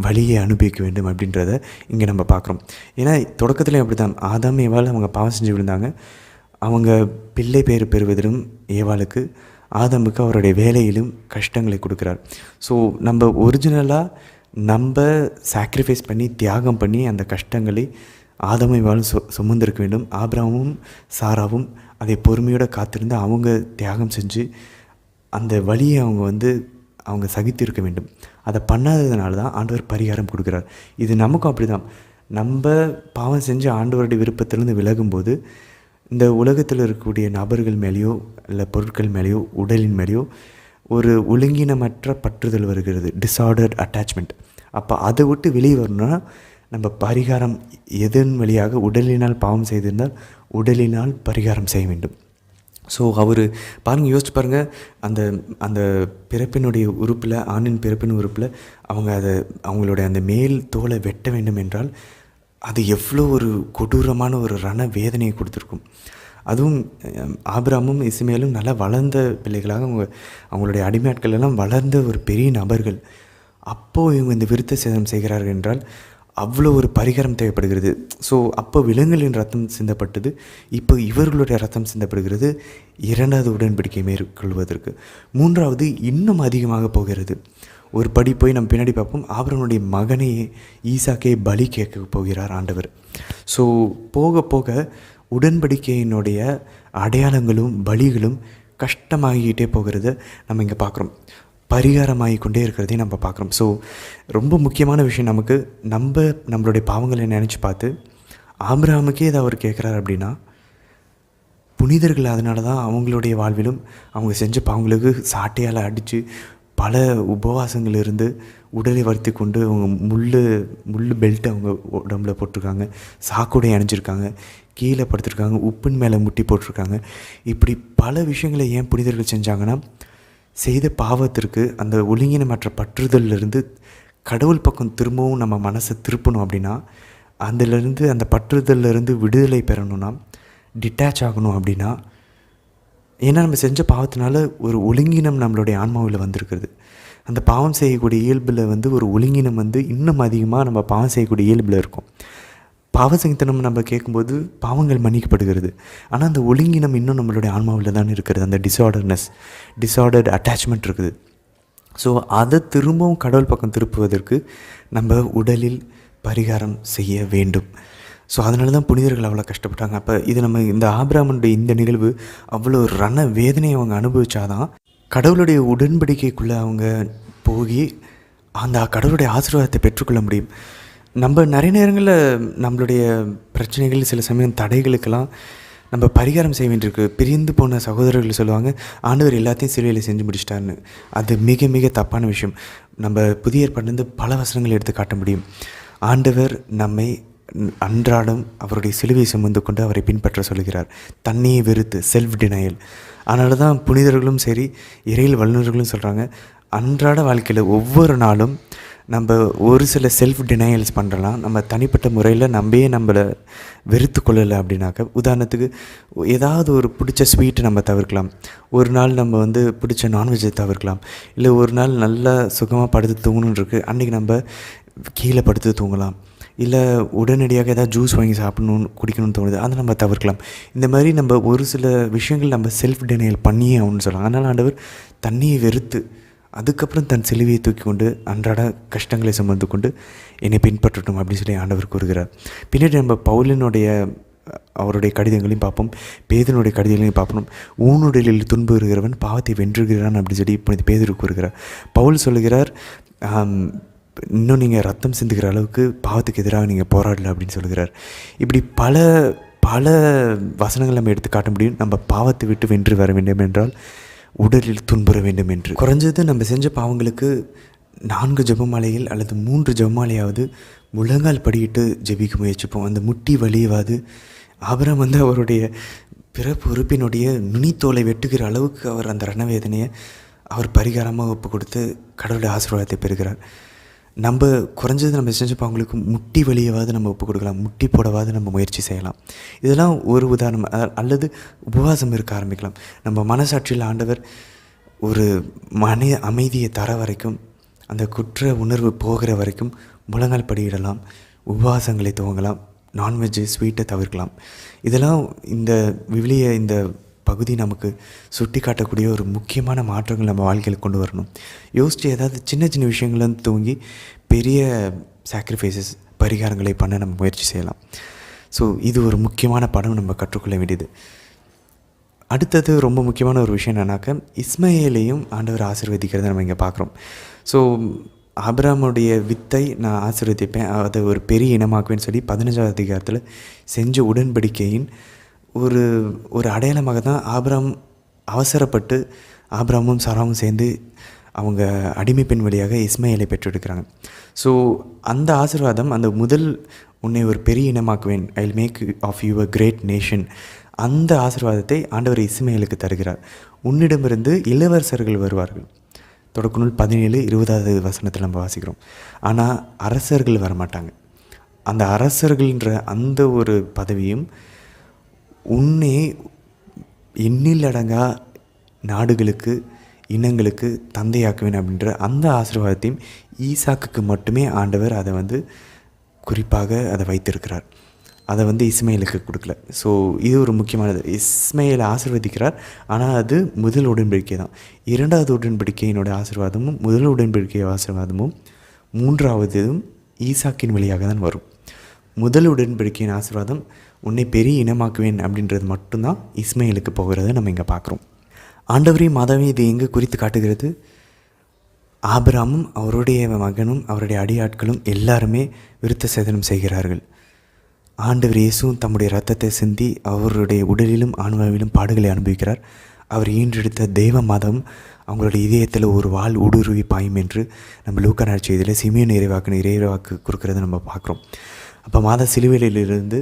வலியை அனுபவிக்க வேண்டும் அப்படின்றத இங்கே நம்ம பார்க்குறோம். ஏன்னா தொடக்கத்துலேயும் அப்படி தான் ஆதாம் ஏவாள் அவங்க பாவம் செஞ்சு விழுந்தாங்க. அவங்க பிள்ளை பேர் பெறுவதிலும் ஏவாளுக்கு, ஆதாமுக்கு அவருடைய வேலையிலும் கஷ்டங்களை கொடுக்குறார். ஸோ நம்ம ஒரிஜினலாக நம்ம சாக்ரிஃபைஸ் பண்ணி தியாகம் பண்ணி அந்த கஷ்டங்களை ஆதாம் ஏவாளும் சுமந்திருக்க வேண்டும். ஆபிரகாமும் சாராவும் அதை பொறுமையோடு காத்திருந்து அவங்க தியாகம் செஞ்சு அந்த வலியை அவங்க சகித்து இருக்க வேண்டும். அதை பண்ணாததுனால தான் ஆண்டவர் பரிகாரம் கொடுக்குறார். இது நமக்கும் அப்படி தான். நம்ம பாவம் செஞ்சு ஆண்டவருடைய விருப்பத்திலேருந்து விலகும்போது இந்த உலகத்தில் இருக்கக்கூடிய நபர்கள் மேலேயோ இல்லை பொருட்கள் மேலேயோ உடலின் மேலேயோ ஒரு ஒழுங்கினமற்ற பற்றுதல் வருகிறது, டிஸார்டர்ட் அட்டாச்மெண்ட். அப்போ அதை விட்டு வெளியே வரணும்னா நம்ம பரிகாரம் எதன் வழியாக, உடலினால் பாவம் செய்திருந்தால் உடலினால் பரிகாரம் செய்ய வேண்டும். ஸோ அவர் பாருங்கள், யோசிச்சு பாருங்கள், அந்த பிறப்பினுடைய உறுப்பில், ஆணின் பிறப்பின் உறுப்பில் அவங்களுடைய அந்த மேல் தோலை வெட்ட வேண்டும் என்றால் அது எவ்வளோ ஒரு கொடூரமான ஒரு ரண வேதனையை கொடுத்துருக்கும். அதுவும் ஆபிரகாமும் இஸ்மேலும் நல்லா வளர்ந்த பிள்ளைகளாக, அவங்களுடைய அடிமையாட்கள் எல்லாம் வளர்ந்த ஒரு பெரிய நபர்கள். அப்போது இவங்க இந்த விருத்த சேதனம் செய்கிறார்கள் என்றால் அவ்வளோ ஒரு பரிகாரம் தேவைப்படுகிறது. ஸோ அப்போ விலங்குகளின் ரத்தம் சிந்தப்பட்டது, இப்போ இவர்களுடைய ரத்தம் சிந்தப்படுகிறது இரண்டாவது உடன்படிக்கை மேற்கொள்வதற்கு. மூன்றாவது இன்னும் அதிகமாக போகிறது. ஒரு படி போய் நம்ம பின்னாடி பார்ப்போம். ஆபிரகாமுடைய மகனையே, ஈசாக்கை பலி கேட்க போகிறார் ஆண்டவர். ஸோ போக போக உடன்படிக்கையினுடைய அடையாளங்களும் பலிகளும் கஷ்டமாகிக்கிட்டே போகிறத நம்ம இங்கே பார்க்குறோம். பரிகாரமாகி கொண்டே இருக்கிறதையும் நம்ம பார்க்குறோம். ஸோ ரொம்ப முக்கியமான விஷயம், நமக்கு நம்மளுடைய பாவங்களை நினச்சி பார்த்து ஆபிரகாமுக்கே இதை அவர் கேட்குறாரு அப்படின்னா, புனிதர்கள் அதனால தான் அவங்களுடைய வாழ்விலும் அவங்க செஞ்ச பாவங்களுக்கு சாட்டையால் அடித்து பல உபவாசங்கள் இருந்து உடலை வருத்தி கொண்டு அவங்க முள் பெல்ட்டு அவங்க உடம்புல போட்டிருக்காங்க, சாக்குடை அணிஞ்சிருக்காங்க, கீழே படுத்திருக்காங்க, உப்பின் மேலே முட்டி போட்டிருக்காங்க. இப்படி பல விஷயங்களை ஏன் புனிதர்கள் செஞ்சாங்கன்னா, செய்த பாவத்திற்கு அந்த ஒழுங்கினமற்ற பற்றுதலிருந்து கடவுள் பக்கம் திரும்பவும் நம்ம மனசை திருப்பணும் அப்படின்னா, அதிலிருந்து அந்த பற்றுதலிருந்து விடுதலை பெறணும்னா, டிட்டாச் ஆகணும் அப்படின்னா, ஏன்னா நம்ம செஞ்ச பாவத்தினால ஒரு ஒழுங்கினம் நம்மளுடைய ஆன்மாவில் வந்திருக்கிறது. அந்த பாவம் செய்யக்கூடிய இயல்பில் ஒரு ஒழுங்கினம் இன்னும் அதிகமாக நம்ம பாவம் செய்யக்கூடிய இயல்பில் இருக்கும். பாவ சங்கீதனம் நம்ம கேட்கும்போது பாவங்கள் மன்னிக்கப்படுகிறது. ஆனால் அந்த ஒழுங்கினம் இன்னும் நம்மளுடைய ஆன்மாவில் தான் இருக்கிறது. அந்த டிஸார்டர்ட் அட்டாச்மெண்ட் இருக்குது. ஸோ அதை திரும்பவும் கடவுள் பக்கம் திருப்புவதற்கு நம்ம உடலில் பரிகாரம் செய்ய வேண்டும். ஸோ அதனால தான் புனிதர்கள் அவ்வளோ கஷ்டப்பட்டாங்க. அப்போ இது நம்ம இந்த ஆபிரகாமுடைய இந்த நிகழ்வு அவ்வளோ ரண வேதனையை அவங்க அனுபவிச்சாதான் கடவுளுடைய உடன்படிக்கைக்குள்ளே அவங்க போய் அந்த கடவுளுடைய ஆசீர்வாதத்தை பெற்றுக்கொள்ள முடியும். நம்ம நிறைய நேரங்களில் நம்மளுடைய பிரச்சனைகள், சில சமயம் தடைகளுக்கெல்லாம் நம்ம பரிகாரம் செய்ய வேண்டியிருக்கு. பிரிந்து போன சகோதரர்கள் சொல்லுவாங்க, ஆண்டவர் எல்லாத்தையும் சிலுவையில் செஞ்சு முடிச்சிட்டாருன்னு. அது மிக மிக தப்பான விஷயம். நம்ம புதிய ஏற்பாட்டிலிருந்து பல வசனங்கள் எடுத்து காட்ட முடியும். ஆண்டவர் நம்மை அன்றாடம் அவருடைய சிலுவை சுமந்து கொண்டு அவரை பின்பற்ற சொல்கிறார். தன்னையை வெறுத்து, செல்ஃப் டினையல். அதனால தான் புனிதர்களும் சரி, இறையில் வல்லுநர்களும் சொல்கிறாங்க, அன்றாட வாழ்க்கையில் ஒவ்வொரு நாளும் நம்ம ஒரு சில செல்ஃப் டினையல்ஸ் பண்ணுறலாம். நம்ம தனிப்பட்ட முறையில் நம்மளை வெறுத்து கொள்ளலை அப்படின்னாக்க, உதாரணத்துக்கு ஏதாவது ஒரு பிடிச்ச ஸ்வீட்டை நம்ம தவிர்க்கலாம். ஒரு நாள் நம்ம பிடிச்ச நான்வெஜ்ஜை தவிர்க்கலாம். இல்லை ஒரு நாள் நல்லா சுகமாக படுத்து தூங்கணுன்னு இருக்குது, அன்றைக்கி நம்ம கீழே படுத்து தூங்கலாம். இல்லை உடனடியாக ஏதாவது ஜூஸ் வாங்கி குடிக்கணும்னு தோணுது, அதை நம்ம தவிர்க்கலாம். இந்த மாதிரி நம்ம ஒரு சில விஷயங்கள் நம்ம செல்ஃப் டினையல் பண்ணியே ஆகணும்னு சொல்லலாம். அதனால் ஆண்டவர் தண்ணியை வெறுத்து அதுக்கப்புறம் தன் சிலுவையை தூக்கி கொண்டு அன்றாட கஷ்டங்களை சுமந்து கொண்டு என்னை பின்பற்றட்டும் அப்படின்னு சொல்லி ஆண்டவர் கூறுகிறார். பின்னாடி நம்ம பவுலினுடைய அவருடைய கடிதங்களையும் பார்ப்போம், பேதுனுடைய கடிதங்களையும் பார்ப்போம். ஊனுடலில் துன்புறுகிறவன் பாவத்தை வென்றுகிறான் அப்படின்னு சொல்லி இப்போ பேதுரு கூறுகிறார். பவுல் சொல்லுகிறார், இன்னும் நீங்கள் ரத்தம் சிந்துகிற அளவுக்கு பாவத்துக்கு எதிராக நீங்கள் போராடல அப்படின்னு சொல்லுகிறார். இப்படி பல பல வசனங்கள் நம்ம எடுத்து காட்ட முடியும். நம்ம பாவத்தை விட்டு வென்று வர வேண்டும் என்றால் உடலில் துன்புற வேண்டும் என்று. குறைஞ்சது நம்ம செஞ்ச பாவங்களுக்கு 4 ஜெபமாலைகள் அல்லது 3 ஜெபமாலையாவது முழங்கால் படியிட்டு ஜெபிக்க முயற்சிப்போம். அந்த முட்டி வலியவாது ஆபிரகாம் வந்து அவருடைய பிறப்பு உறுப்பினுடைய நுனித்தோலை வெட்டுகிற அளவுக்கு அவர் அந்த ரணவேதனையை அவர் பரிகாரமாக ஒப்பு கொடுத்து கடவுளுடைய ஆசீர்வாதத்தை பெறுகிறார். நம்ம குறைஞ்சது நம்ம செஞ்ச பாவங்களுக்கு முட்டி வலியவாது நம்ம ஒப்பு கொடுக்கலாம், முட்டி போடவாது நம்ம முயற்சி செய்யலாம். இதெல்லாம் ஒரு உதாரணம். அல்லது உபவாசம் இருக்க ஆரம்பிக்கலாம். நம்ம மனசாட்சியில் ஆண்டவர் ஒரு அமைதியை தர வரைக்கும், அந்த குற்ற உணர்வு போகிற வரைக்கும் முழங்கால் படியிடலாம், உபவாசங்களை துவங்கலாம், நான்வெஜ்ஜு ஸ்வீட்டை தவிர்க்கலாம். இதெல்லாம் இந்த விவிலிய இந்த பகுதி நமக்கு சுட்டி காட்டக்கூடிய ஒரு முக்கியமான மாற்றங்கள் நம்ம வாழ்க்கையில் கொண்டு வரணும். யோசித்து ஏதாவது சின்ன சின்ன விஷயங்கள்லேருந்து தூங்கி பெரிய சாக்ரிஃபைசஸ் பரிகாரங்களை பண்ண நம்ம முயற்சி செய்யலாம். ஸோ இது ஒரு முக்கியமான பாடம் நம்ம கற்றுக்கொள்ள வேண்டியது. அடுத்தது ரொம்ப முக்கியமான ஒரு விஷயம் என்னன்னாக்கா, இஸ்மாயேலையும் ஆண்டவர் ஆசீர்வதிக்கிறத நம்ம இங்கே பார்க்குறோம். ஸோ ஆபிரகாமுடைய வித்தை நான் ஆசீர்வதிப்பேன், அதை ஒரு பெரிய இனமாக்குவேன்னு சொல்லி 15வது அதிகாரத்தில் செஞ்ச உடன்படிக்கையின் ஒரு அடையாளமாக தான் ஆபிரகாம் அவசரப்பட்டு ஆபிரகாமும் சாராவும் சேர்ந்து அவங்க அடிமை பெண் வழியாக இஸ்மாயேலை பெற்றெடுக்கிறாங்க. ஸோ அந்த ஆசீர்வாதம், அந்த முதல் உன்னை ஒரு பெரிய இனமாக்குவேன், I will make of you a great nation, அந்த ஆசீர்வாதத்தை ஆண்டவர் இஸ்மாயேலுக்கு தருகிறார். உன்னிடமிருந்து இளவரசர்கள் வருவார்கள். தொடக்க நூல் 17:20 வசனத்தில் நம்ம வாசிக்கிறோம். ஆனால் அரசர்கள் வரமாட்டாங்க. அந்த அரசர்கள்ன்ற அந்த ஒரு பதவியும் உன்னை எண்ணிலடங்கா நாடுகளுக்கு இனங்களுக்கு தந்தையாக்குவேன் அப்படின்ற அந்த ஆசீர்வாதத்தையும் ஈசாக்குக்கு மட்டுமே ஆண்டவர் அதை வந்து குறிப்பாக அதை வைத்திருக்கிறார். அதை வந்து இஸ்மாயேலுக்கு கொடுக்கல. ஸோ இது ஒரு முக்கியமானது. இஸ்மாயேலை ஆசீர்வதிக்கிறார், ஆனால் அது முதல் உடன்படிக்கை தான். 2வது உடன்படிக்கையினுடைய ஆசீர்வாதமும் முதல் உடன்படிக்கை ஆசீர்வாதமும் 3வதும் ஈசாக்கின் வழியாக தான் வரும். முதல் உடன்படிக்கையின் ஆசீர்வாதம் உன்னை பெரிய இனமாக்குவேன் அப்படின்றது மட்டும்தான் இஸ்மாயேலுக்கு போகிறத நம்ம இங்கே பார்க்குறோம். ஆண்டவரையும் மாதாவையும் இது எங்கே குறித்து காட்டுகிறது? ஆபிரகாமும் அவருடைய மகனும் அவருடைய அடியாட்களும் எல்லாருமே விருத்த சேதனம் செய்கிறார்கள். ஆண்டவர் இயேசுவும் தம்முடைய இரத்தத்தை சிந்தி அவருடைய உடலிலும் ஆன்மாவிலும் பாடுகளை அனுபவிக்கிறார். அவர் ஈன்றெடுத்த தெய்வ மாதம் அவங்களுடைய இதயத்தில் ஒரு வாள் ஊடுருவி பாயும் என்று நம்ம லூக்கா நற்செய்தியில் சிமியோன் இறைவாக்கு கொடுக்கறத நம்ம பார்க்குறோம். அப்போ மாதா சிலுவையிலிருந்து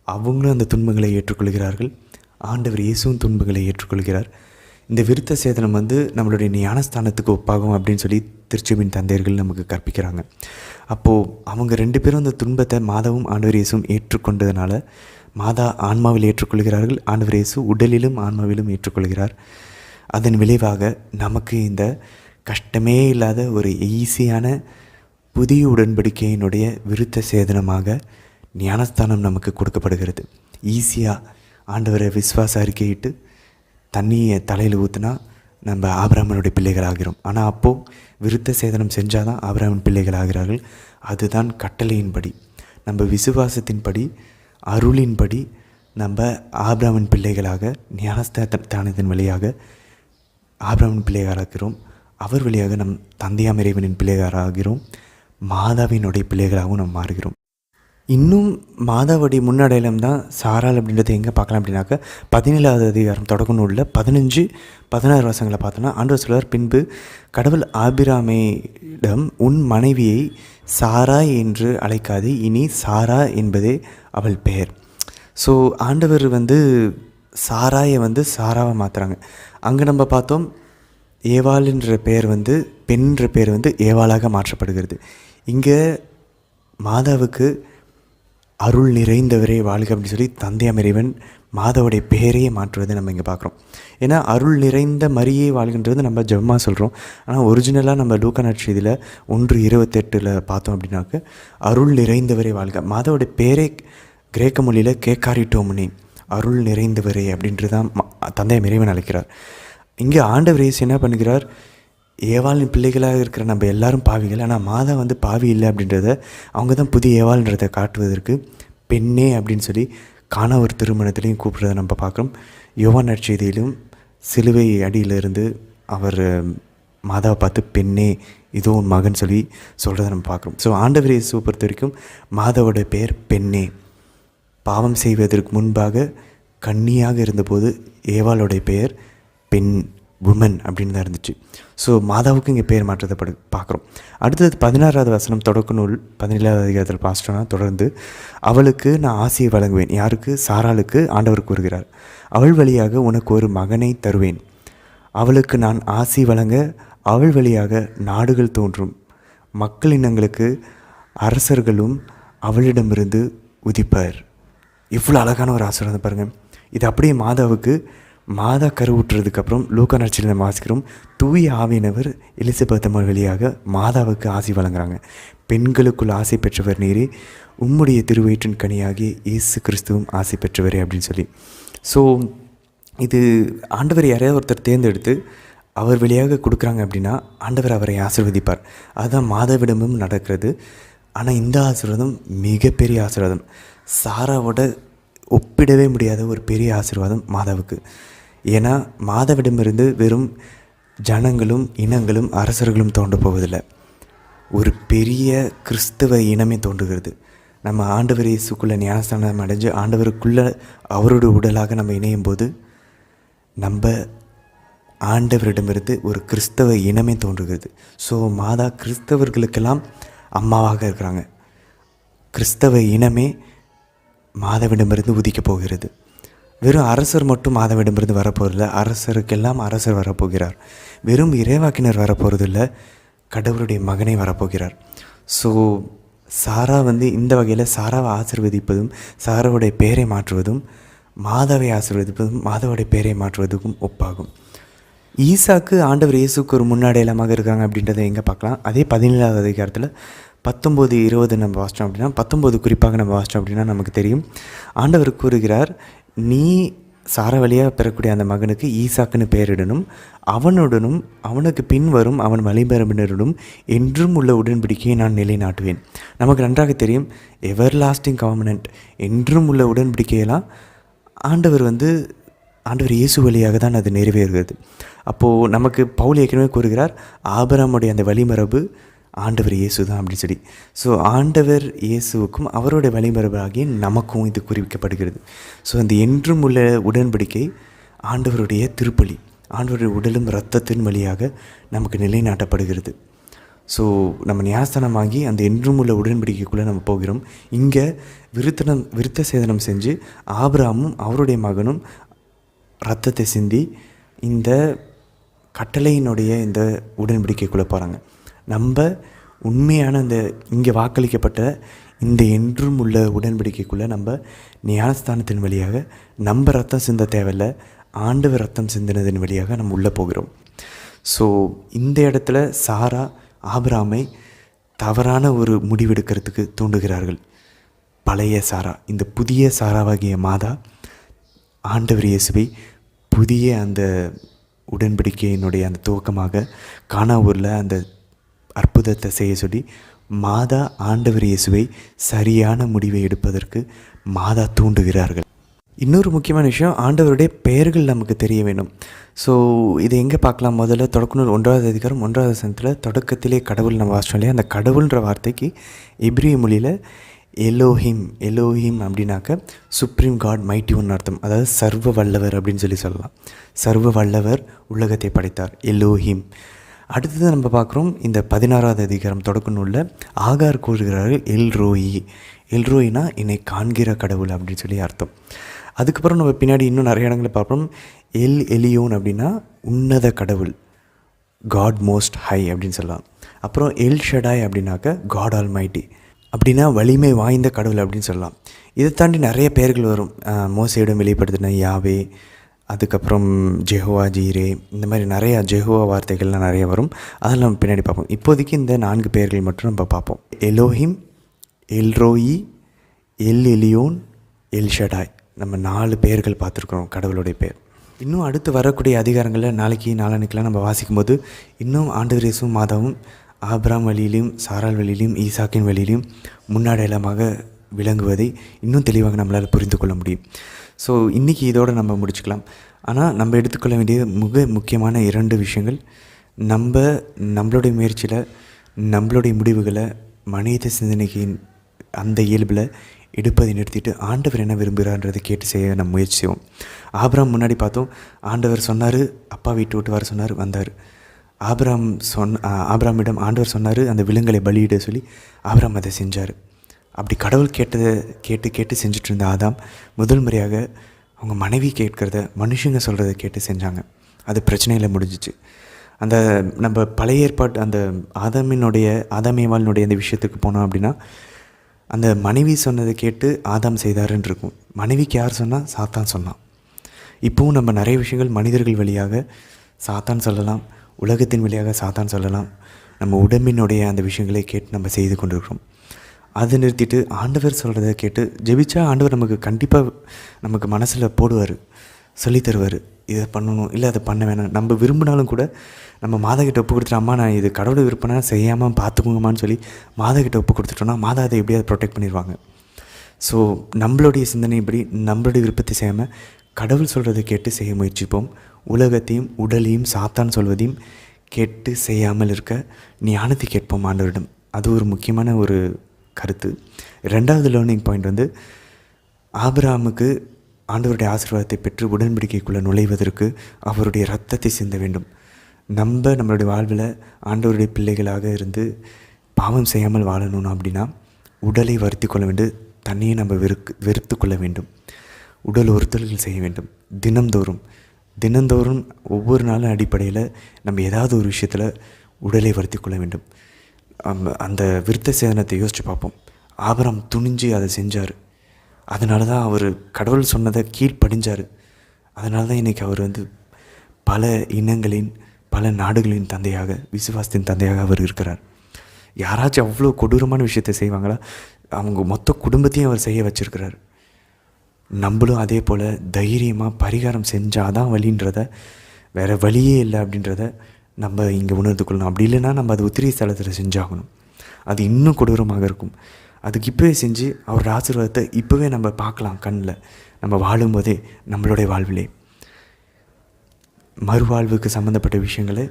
அவங்களும் அந்த துன்பங்களை ஏற்றுக்கொள்கிறார்கள். ஆண்டவர் இயேசுவும் துன்பங்களை ஏற்றுக்கொள்கிறார். இந்த விருத்த சேதனம் வந்து நம்மளுடைய ஞானஸ்தானத்துக்கு ஒப்பாகும் அப்படின்னு சொல்லி திருச்சபையின் தந்தையர்கள் நமக்கு கற்பிக்கிறாங்க. அப்போது அவங்க 2 பேரும் அந்த துன்பத்தை மாதாவும் ஆண்டவர் இயேசுவும் ஏற்றுக்கொண்டதுனால மாதா ஆன்மாவில் ஏற்றுக்கொள்கிறார்கள், ஆண்டவர் இயேசு உடலிலும் ஆன்மாவிலும் ஏற்றுக்கொள்கிறார். அதன் விளைவாக நமக்கு இந்த கஷ்டமே இல்லாத ஒரு ஈஸியான புதிய உடன்படிக்கையினுடைய விருத்த சேதனமாக ஞானஸ்தானம் நமக்கு கொடுக்கப்படுகிறது. ஈஸியாக ஆண்டவரை விசுவாச அறிக்கையிட்டு தண்ணியை தலையில் ஊற்றினா நம்ம ஆபிரகாமனுடைய பிள்ளைகள் ஆகிறோம். ஆனால் அப்போது விருத்த சேதனம் செஞ்சால் தான் ஆபிரகாமின் பிள்ளைகள் ஆகிறார்கள். அதுதான் கட்டளையின்படி, நம்ம விசுவாசத்தின்படி, அருளின்படி நம்ம ஆபிரகாமின் பிள்ளைகளாக ஞானஸ்தானத்தின் வழியாக ஆபிரகாமின் பிள்ளைகளாகிறோம். அவர் வழியாக நம் தந்தையாம் இறைவனின் பிள்ளைகளாகிறோம். மாதாவினுடைய பிள்ளைகளாகவும் நம்ம மாறுகிறோம். இன்னும் மாதாவுடைய முன்னடையாளம் தான் சாராள் அப்படின்றத எங்கே பார்க்கலாம் அப்படின்னாக்கா 17வது அதிகாரம் தொடக்க நூலில் 15-16 வசனங்களை பார்த்தோன்னா ஆண்டவர் சொல்வார், பின்பு கடவுள் ஆபிராமிடம் உன் மனைவியை சாரா என்று அழைக்காது, இனி சாரா என்பதே அவள் பெயர். ஸோ ஆண்டவர் வந்து சாராயை வந்து சாராவை மாற்றுறாங்க. அங்கே நம்ம பார்த்தோம் ஏவாள்ன்ற பெயர் வந்து பெண்ன்ற பெயர் வந்து ஏவாளாக மாற்றப்படுகிறது. இங்கே மாதாவுக்கு அருள் நிறைந்தவரே வாழ்க அப்படின்னு சொல்லி தந்தையாம் இறைவன் மாதாவுடைய பெயரையே மாற்றுவதை நம்ம இங்கே பார்க்குறோம். ஏன்னா அருள் நிறைந்த மரியே வாழ்கின்றது நம்ம ஜெபமாக சொல்கிறோம். ஆனால் ஒரிஜினலாக நம்ம லூக்கா நற்செய்தியில் 1:28 பார்த்தோம் அப்படின்னாக்க அருள் நிறைந்தவரே வாழ்க. மாதாவுடைய பேரே கிரேக்க மொழியில் கேக்காரிட்டோம்னே, அருள் நிறைந்தவரே அப்படின்றது தான் தந்தையாம் இறைவன் அழைக்கிறார். இங்கே ஆண்டவர் இயேசு என்ன பண்ணுகிறார்? ஏவாளின் பிள்ளைகளாக இருக்கிற நம்ம எல்லாரும் பாவிகள், ஆனால் மாதா வந்து பாவி இல்லை அப்படின்றத அவங்க தான் புதிய ஏவாள்ன்றதை காட்டுவதற்கு பெண்ணே அப்படின்னு சொல்லி காணா ஒரு திருமணத்திலையும் கூப்பிட்றத நம்ம பார்க்குறோம். யோவான் நற்செய்தியிலும் சிலுவை அடியிலிருந்து அவர் மாதாவை பார்த்து பெண்ணே இதோ உன் மகன் சொல்லி சொல்கிறத நம்ம பார்க்குறோம். ஸோ ஆண்டவர் இயேசுவை பொறுத்த வரைக்கும் மாதாவோட பெயர் பெண்ணே. பாவம் செய்வதற்கு முன்பாக கன்னியாக இருந்தபோது ஏவாளுடைய பெயர் பெண், உமன் அப்படின்னு தான் இருந்துச்சு. ஸோ மாதாவுக்கு இங்கே பேர் மாற்றத்தை பார்க்குறோம். அடுத்தது 16வது வசனம் தொடக்க நூல் 17வது அதிகாரத்தில் பாஸ்டோனா தொடர்ந்து அவளுக்கு நான் ஆசியை வழங்குவேன். யாருக்கு? சாராளுக்கு ஆண்டவர் கூறுகிறார். அவள் வழியாக உனக்கு ஒரு மகனை தருவேன். அவளுக்கு நான் ஆசி வழங்க அவள் வழியாக நாடுகள் தோன்றும், மக்கள் இனங்களுக்கு அரசர்களும் அவளிடமிருந்து உதிப்பர். இவ்வளோ அழகான ஒரு ஆசீர்வாதம் பாருங்கள். இது அப்படியே மாதாவுக்கு மாதா கருவுற்றுறதுக்கப்புறம் லூக்கா நற்செய்தியில் நம்ம வாசிக்கிறோம், தூய ஆவியினவர் எலிசபெத் அம்மா வழியாக மாதாவுக்கு ஆசி வழங்குறாங்க. பெண்களுக்குள் ஆசை பெற்றவர் நீரே, உம்முடைய திருவயிற்றின் கனியாகிய இயேசு கிறிஸ்துவும் ஆசை பெற்றவரே அப்படின்னு சொல்லி. ஸோ இது ஆண்டவர் யாரையாவது ஒருத்தர் தேர்ந்தெடுத்து அவர் வழியாக கொடுக்குறாங்க அப்படின்னா ஆண்டவர் அவரை ஆசீர்வதிப்பார். அதுதான் மாதாவிடமும் நடக்கிறது. ஆனால் இந்த ஆசீர்வாதம் மிகப்பெரிய ஆசீர்வாதம், சாராவோட ஒப்பிடவே முடியாத ஒரு பெரிய ஆசீர்வாதம் மாதாவுக்கு. ஏன்னா மாதாவிடமிருந்து வெறும் ஜனங்களும் இனங்களும் அரசர்களும் தோன்ற போவதில்லை, ஒரு பெரிய கிறிஸ்தவ இனமே தோன்றுகிறது. நம்ம ஆண்டவர் இயேசுக்குள்ளே ஞானஸ்தானம் அடைஞ்சு ஆண்டவருக்குள்ளே அவரோட உடலாக நம்ம இணையும் போது நம்ம ஆண்டவரிடமிருந்து ஒரு கிறிஸ்தவ இனமே தோன்றுகிறது. ஸோ மாதா கிறிஸ்தவர்களுக்கெல்லாம் அம்மாவாக இருக்கிறாங்க. கிறிஸ்தவ இனமே மாதாவிடமிருந்து உதிக்கப் போகிறது. வெறும் அரசர் மட்டும் மாதாவிடமிருந்து வரப்போகிறதில்ல, அரசருக்கெல்லாம் அரசர் வரப்போகிறார். வெறும் இறைவாக்கினர் வரப்போகிறதில்ல, கடவுளுடைய மகனை வரப்போகிறார். ஸோ சாரா இந்த வகையில் சாராவை ஆசீர்வதிப்பதும் சாராவுடைய பெயரை மாற்றுவதும் மாதாவை ஆசீர்வதிப்பதும் மாதாவுடைய பெயரை மாற்றுவதுக்கும் ஒப்பாகும். ஈசாக்கு ஆண்டவர் இயேசுக்கு ஒரு முன்னாடையலமாக இருக்காங்க அப்படின்றத எங்கே பார்க்கலாம்? அதே 17வது அதிகாரத்தில் 19-20 நம்ம வாசித்தோம் அப்படின்னா, 19 குறிப்பாக நம்ம வாசித்தோம் அப்படின்னா நமக்கு தெரியும், ஆண்டவர் கூறுகிறார், நீ சார வழியாக பெறக்கூடிய அந்த மகனுக்கு ஈசாக்குன்னு பெயரிடணும், அவனுடனும் அவனுக்கு பின் வரும் அவன் வழிமரபினருடன் என்றும் உள்ள உடன்படிக்கையை நான் நிலைநாட்டுவேன். நமக்கு நன்றாக தெரியும், எவர் லாஸ்டிங் கவர்னன்ட், என்றும் உள்ள உடன்படிக்கையெல்லாம் ஆண்டவர் இயேசு வழியாக தான் அது நிறைவேறுகிறது. அப்போது நமக்கு பவுல் ஏற்கனவே கூறுகிறார், ஆபிரகாமுடைய அந்த வழிமரபு ஆண்டவர் இயேசு தான் அப்படின்னு சொல்லி. ஸோ ஆண்டவர் இயேசுவுக்கும் அவருடைய வழிமரபாகிய நமக்கும் இது குறிப்பிக்கப்படுகிறது. ஸோ அந்த என்றும் உள்ள உடன்படிக்கை ஆண்டவருடைய திருப்பலி, ஆண்டவருடைய உடலும் இரத்தத்தின் வழியாக நமக்கு நிலைநாட்டப்படுகிறது. ஸோ நம்ம ஞானஸ்தானமாகி அந்த என்றும் உள்ள உடன்படிக்கைக்குள்ளே நம்ம போகிறோம். இங்கே விருத்த சேதனம் செஞ்சு ஆபிரகாமும் அவருடைய மகனும் இரத்தத்தை சிந்தி இந்த கட்டளையினுடைய இந்த உடன்படிக்கைக்குள்ளே போகிறாங்க. நம்ம உண்மையான இந்த இங்கே வாக்களிக்கப்பட்ட இந்த என்றும் உள்ள உடன்படிக்கைக்குள்ளே நம்ம ஞானஸ்தானத்தின் வழியாக நம்ம ரத்தம் சிந்த தேவையில்லை, ஆண்டவர் ரத்தம் சிந்தினதன் வழியாக நம்ம உள்ளே போகிறோம். ஸோ இந்த இடத்துல சாரா ஆபிரகாமை தவறான ஒரு முடிவெடுக்கிறதுக்கு தூண்டுகிறார்கள். பழைய சாரா, இந்த புதிய சாராவாகிய மாதா ஆண்டவர் இயேசுவை புதிய அந்த உடன்படிக்கையினுடைய அந்த துவக்கமாக கானாவூரில் அந்த அற்புதத்தை செய்ய சொல்லி மாதா ஆண்டவர் இயேசுவை சரியான முடிவை எடுப்பதற்கு மாதா தூண்டுகிறார்கள். இன்னொரு முக்கியமான விஷயம், ஆண்டவருடைய பெயர்கள் நமக்கு தெரிய வேண்டும். ஸோ இதை எங்கே பார்க்கலாம்? முதல்ல தொடக்க நூல் 1வது அதிகாரம் 1வது வசனத்தில் தொடக்கத்திலே கடவுள் நம்ம வாசிச்சோம் இல்லையா, அந்த கடவுள்ன்ற வார்த்தைக்கு எபிரிய மொழியில் எலோஹிம் அப்படின்னாக்க சுப்ரீம் காட் மைட்டி ஒன் அர்த்தம். அதாவது சர்வ வல்லவர் அப்படின்னு சொல்லலாம். சர்வ வல்லவர் உலகத்தை படைத்தார், எலோஹிம். அடுத்தது நம்ம பார்க்குறோம், இந்த 16வது அதிகாரம் தொடக்க நூலில் ஆகார் கூறுகிறாரு எல்ரோயினா என்னை காண்கிற கடவுள் அப்படின்னு சொல்லி அர்த்தம். அதுக்கப்புறம் நம்ம பின்னாடி இன்னும் நிறைய இடங்களை பார்ப்போம். எலியோன் அப்படின்னா உன்னத கடவுள், காட் மோஸ்ட் ஹை அப்படின்னு சொல்லலாம். அப்புறம் எல் ஷடாய் அப்படின்னாக்க காட் ஆல் மைட்டி அப்படின்னா வலிமை வாய்ந்த கடவுள் அப்படின்னு சொல்லலாம். இதை தாண்டி நிறைய பெயர்கள் வரும். மோசையிடம் வெளிப்படுத்தின யாவே, அதுக்கப்புறம் ஜெஹோவா ஜீரே, இந்த மாதிரி நிறையா ஜெஹோவா வார்த்தைகள்லாம் நிறைய வரும். அதெல்லாம் நம்ம பின்னாடி பார்ப்போம். இப்போதைக்கு இந்த 4 பெயர்கள் மட்டும் நம்ம பார்ப்போம். Elohim, El Roi, Elyon, El Shaddai. நம்ம 4 பெயர்கள் பார்த்துருக்குறோம் கடவுளுடைய பெயர். இன்னும் அடுத்து வரக்கூடிய அதிகாரங்களில் நாளைக்கெலாம் நம்ம வாசிக்கும்போது இன்னும் ஆண்டவர் இயேசுவும் மாதாவும் ஆபிரகாம் வழியிலையும் சாராள் வழியிலையும் ஈசாக்கின் வழியிலையும் முன்னாடையலமாக விளங்குவதை இன்னும் தெளிவாக நம்மளால் புரிந்து கொள்ள முடியும். ஸோ இன்றைக்கி இதோடு நம்ம முடிச்சுக்கலாம். ஆனால் நம்ம எடுத்துக்கொள்ள வேண்டிய முக்கியமான 2 விஷயங்கள், நம்மளுடைய முயற்சியில் நம்மளுடைய முடிவுகளை மனித சிந்தனைக்கு அந்த இயல்பில் எடுப்பதை நிறுத்திட்டு ஆண்டவர் என்ன விரும்புகிறான்றதை கேட்டு செய்ய நம்ம முயற்சி செய்வோம். ஆபிரகாம் முன்னாடி பார்த்தோம், ஆண்டவர் சொன்னார், அப்பா வீட்டு விட்டு வர சொன்னார், வந்தார். ஆபிரகாமிடம் ஆண்டவர் சொன்னார் அந்த விலங்குகளை பலியிட சொல்லி, ஆபிரகாம் அதை செஞ்சார். அப்படி கடவுள் கேட்டதை கேட்டு செஞ்சுட்டு இருந்த ஆதாம் முதல் முறையாக அவங்க மனைவி கேட்கிறத, மனுஷங்க சொல்கிறத கேட்டு செஞ்சாங்க. அது பிரச்சனையில் முடிஞ்சிச்சு. அந்த நம்ம பழைய ஏற்பாட்டு அந்த ஆதாமேவாளினுடைய அந்த விஷயத்துக்கு போனோம் அப்படின்னா, அந்த மனைவி சொன்னதை கேட்டு ஆதாம் செய்தாருன்னு இருக்கும். மனைவிக்கு யார் சொன்னால்? சாத்தான் சொன்னான். இப்போவும் நம்ம நிறைய விஷயங்கள் மனிதர்கள் வழியாக சாத்தான் சொல்லலாம், உலகத்தின் வழியாக சாத்தான் சொல்லலாம். நம்ம உடம்பினுடைய அந்த விஷயங்களை கேட்டு நம்ம செய்து கொண்டிருக்கிறோம். அதை நிறுத்திட்டு ஆண்டவர் சொல்கிறத கேட்டு ஜெபிச்சா ஆண்டவர் நமக்கு கண்டிப்பாக நமக்கு மனசில் போடுவார், சொல்லி தருவார். இதை பண்ணணும், இல்லை அதை பண்ண வேணாம். நம்ம விரும்பினாலும் கூட நம்ம மாதாக்கிட்ட ஒப்பு கொடுத்துட்டு, அம்மா நான் இது கடவுளை விருப்பனா செய்யாமல் பார்த்துக்கோங்கம்மான்னு சொல்லி மாதாக்கிட்ட ஒப்பு கொடுத்துட்டோன்னா மாதா அதை எப்படியாவது ப்ரொடெக்ட் பண்ணிடுவாங்க. ஸோ நம்மளுடைய சிந்தனை இப்படி நம்மளுடைய விருப்பத்தை செய்யாமல் கடவுள் சொல்கிறத கேட்டு செய்ய முயற்சிப்போம். உலகத்தையும் உடலையும் சாத்தான் சொல்வதையும் கேட்டு செய்யாமல் இருக்க ஞானத்தை கேட்போம் ஆண்டவரிடம். அது ஒரு முக்கியமான ஒரு கருத்து. 2வது லேர்னிங் பாயிண்ட் வந்து, ஆபிரகாமுக்கு ஆண்டவருடைய ஆசீர்வாதத்தை பெற்று உடன்படிக்கைக்குள்ளே நுழைவதற்கு அவருடைய இரத்தத்தை சிந்த வேண்டும். நம்மளுடைய வாழ்வில் ஆண்டவருடைய பிள்ளைகளாக இருந்து பாவம் செய்யாமல் வாழணும் அப்படின்னா உடலை வருத்தி கொள்ள வேண்டும், தன்னையே நம்ம வெறுத்து கொள்ள வேண்டும், உடல் ஒருத்தல்கள் செய்ய வேண்டும். தினந்தோறும் ஒவ்வொரு நாளும் அடிப்படையில் நம்ம ஏதாவது ஒரு விஷயத்தில் உடலை வருத்தி கொள்ள வேண்டும். அந்த விருத்த சேதனத்தை யோசித்து பார்ப்போம். ஆபிரகாம் துணிஞ்சு அதை செஞ்சார். அதனால தான் அவர் கடவுள் சொன்னதை கீழ்ப்படிஞ்சார். அதனால தான் இன்றைக்கி அவர் வந்து பல இனங்களின் பல நாடுகளின் தந்தையாக, விசுவாசத்தின் தந்தையாக அவர் இருக்கிறார். யாராச்சும் அவ்வளோ கொடூரமான விஷயத்தை செய்வாங்களா? அவங்க மொத்த குடும்பத்தையும் அவர் செய்ய வச்சுருக்கிறார். நம்மளும் அதே போல் தைரியமாக பரிகாரம் செஞ்சால் தான் வழின்றத, வேறு வழியே இல்லை அப்படின்றத நம்ம இங்கே உணர்ந்து கொள்ளணும். அப்படி இல்லைன்னா நம்ம அது உத்திரிய ஸ்தலத்தில் செஞ்சாகணும். அது இன்னும் கொடூரமாக இருக்கும். அதுக்கு இப்போவே செஞ்சு அவரோட ஆசீர்வாதத்தை இப்போவே நம்ம பார்க்கலாம் கண்ணில், நம்ம வாழும்போதே நம்மளுடைய வாழ்விலே. மறுவாழ்வுக்கு சம்மந்தப்பட்ட விஷயங்களை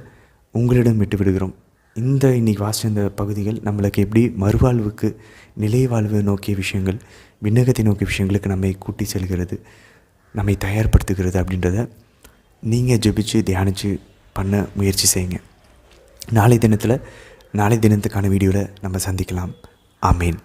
உங்களிடம் விட்டு விடுகிறோம். இன்றைக்கி வாசித்த இந்த பகுதிகள் நம்மளுக்கு எப்படி மறுவாழ்வுக்கு, நிலை வாழ்வு நோக்கிய விஷயங்கள், விண்ணகத்தை நோக்கிய விஷயங்களுக்கு நம்மை கூட்டி செல்கிறது, நம்மை தயார்படுத்துகிறது அப்படின்றத நீங்கள் ஜெபிச்சு தியானித்து பண்ண முயற்சி செய்யுங்க. நாளை தினத்துக்கான வீடியோவில் நம்ம சந்திக்கலாம். ஆமேன்.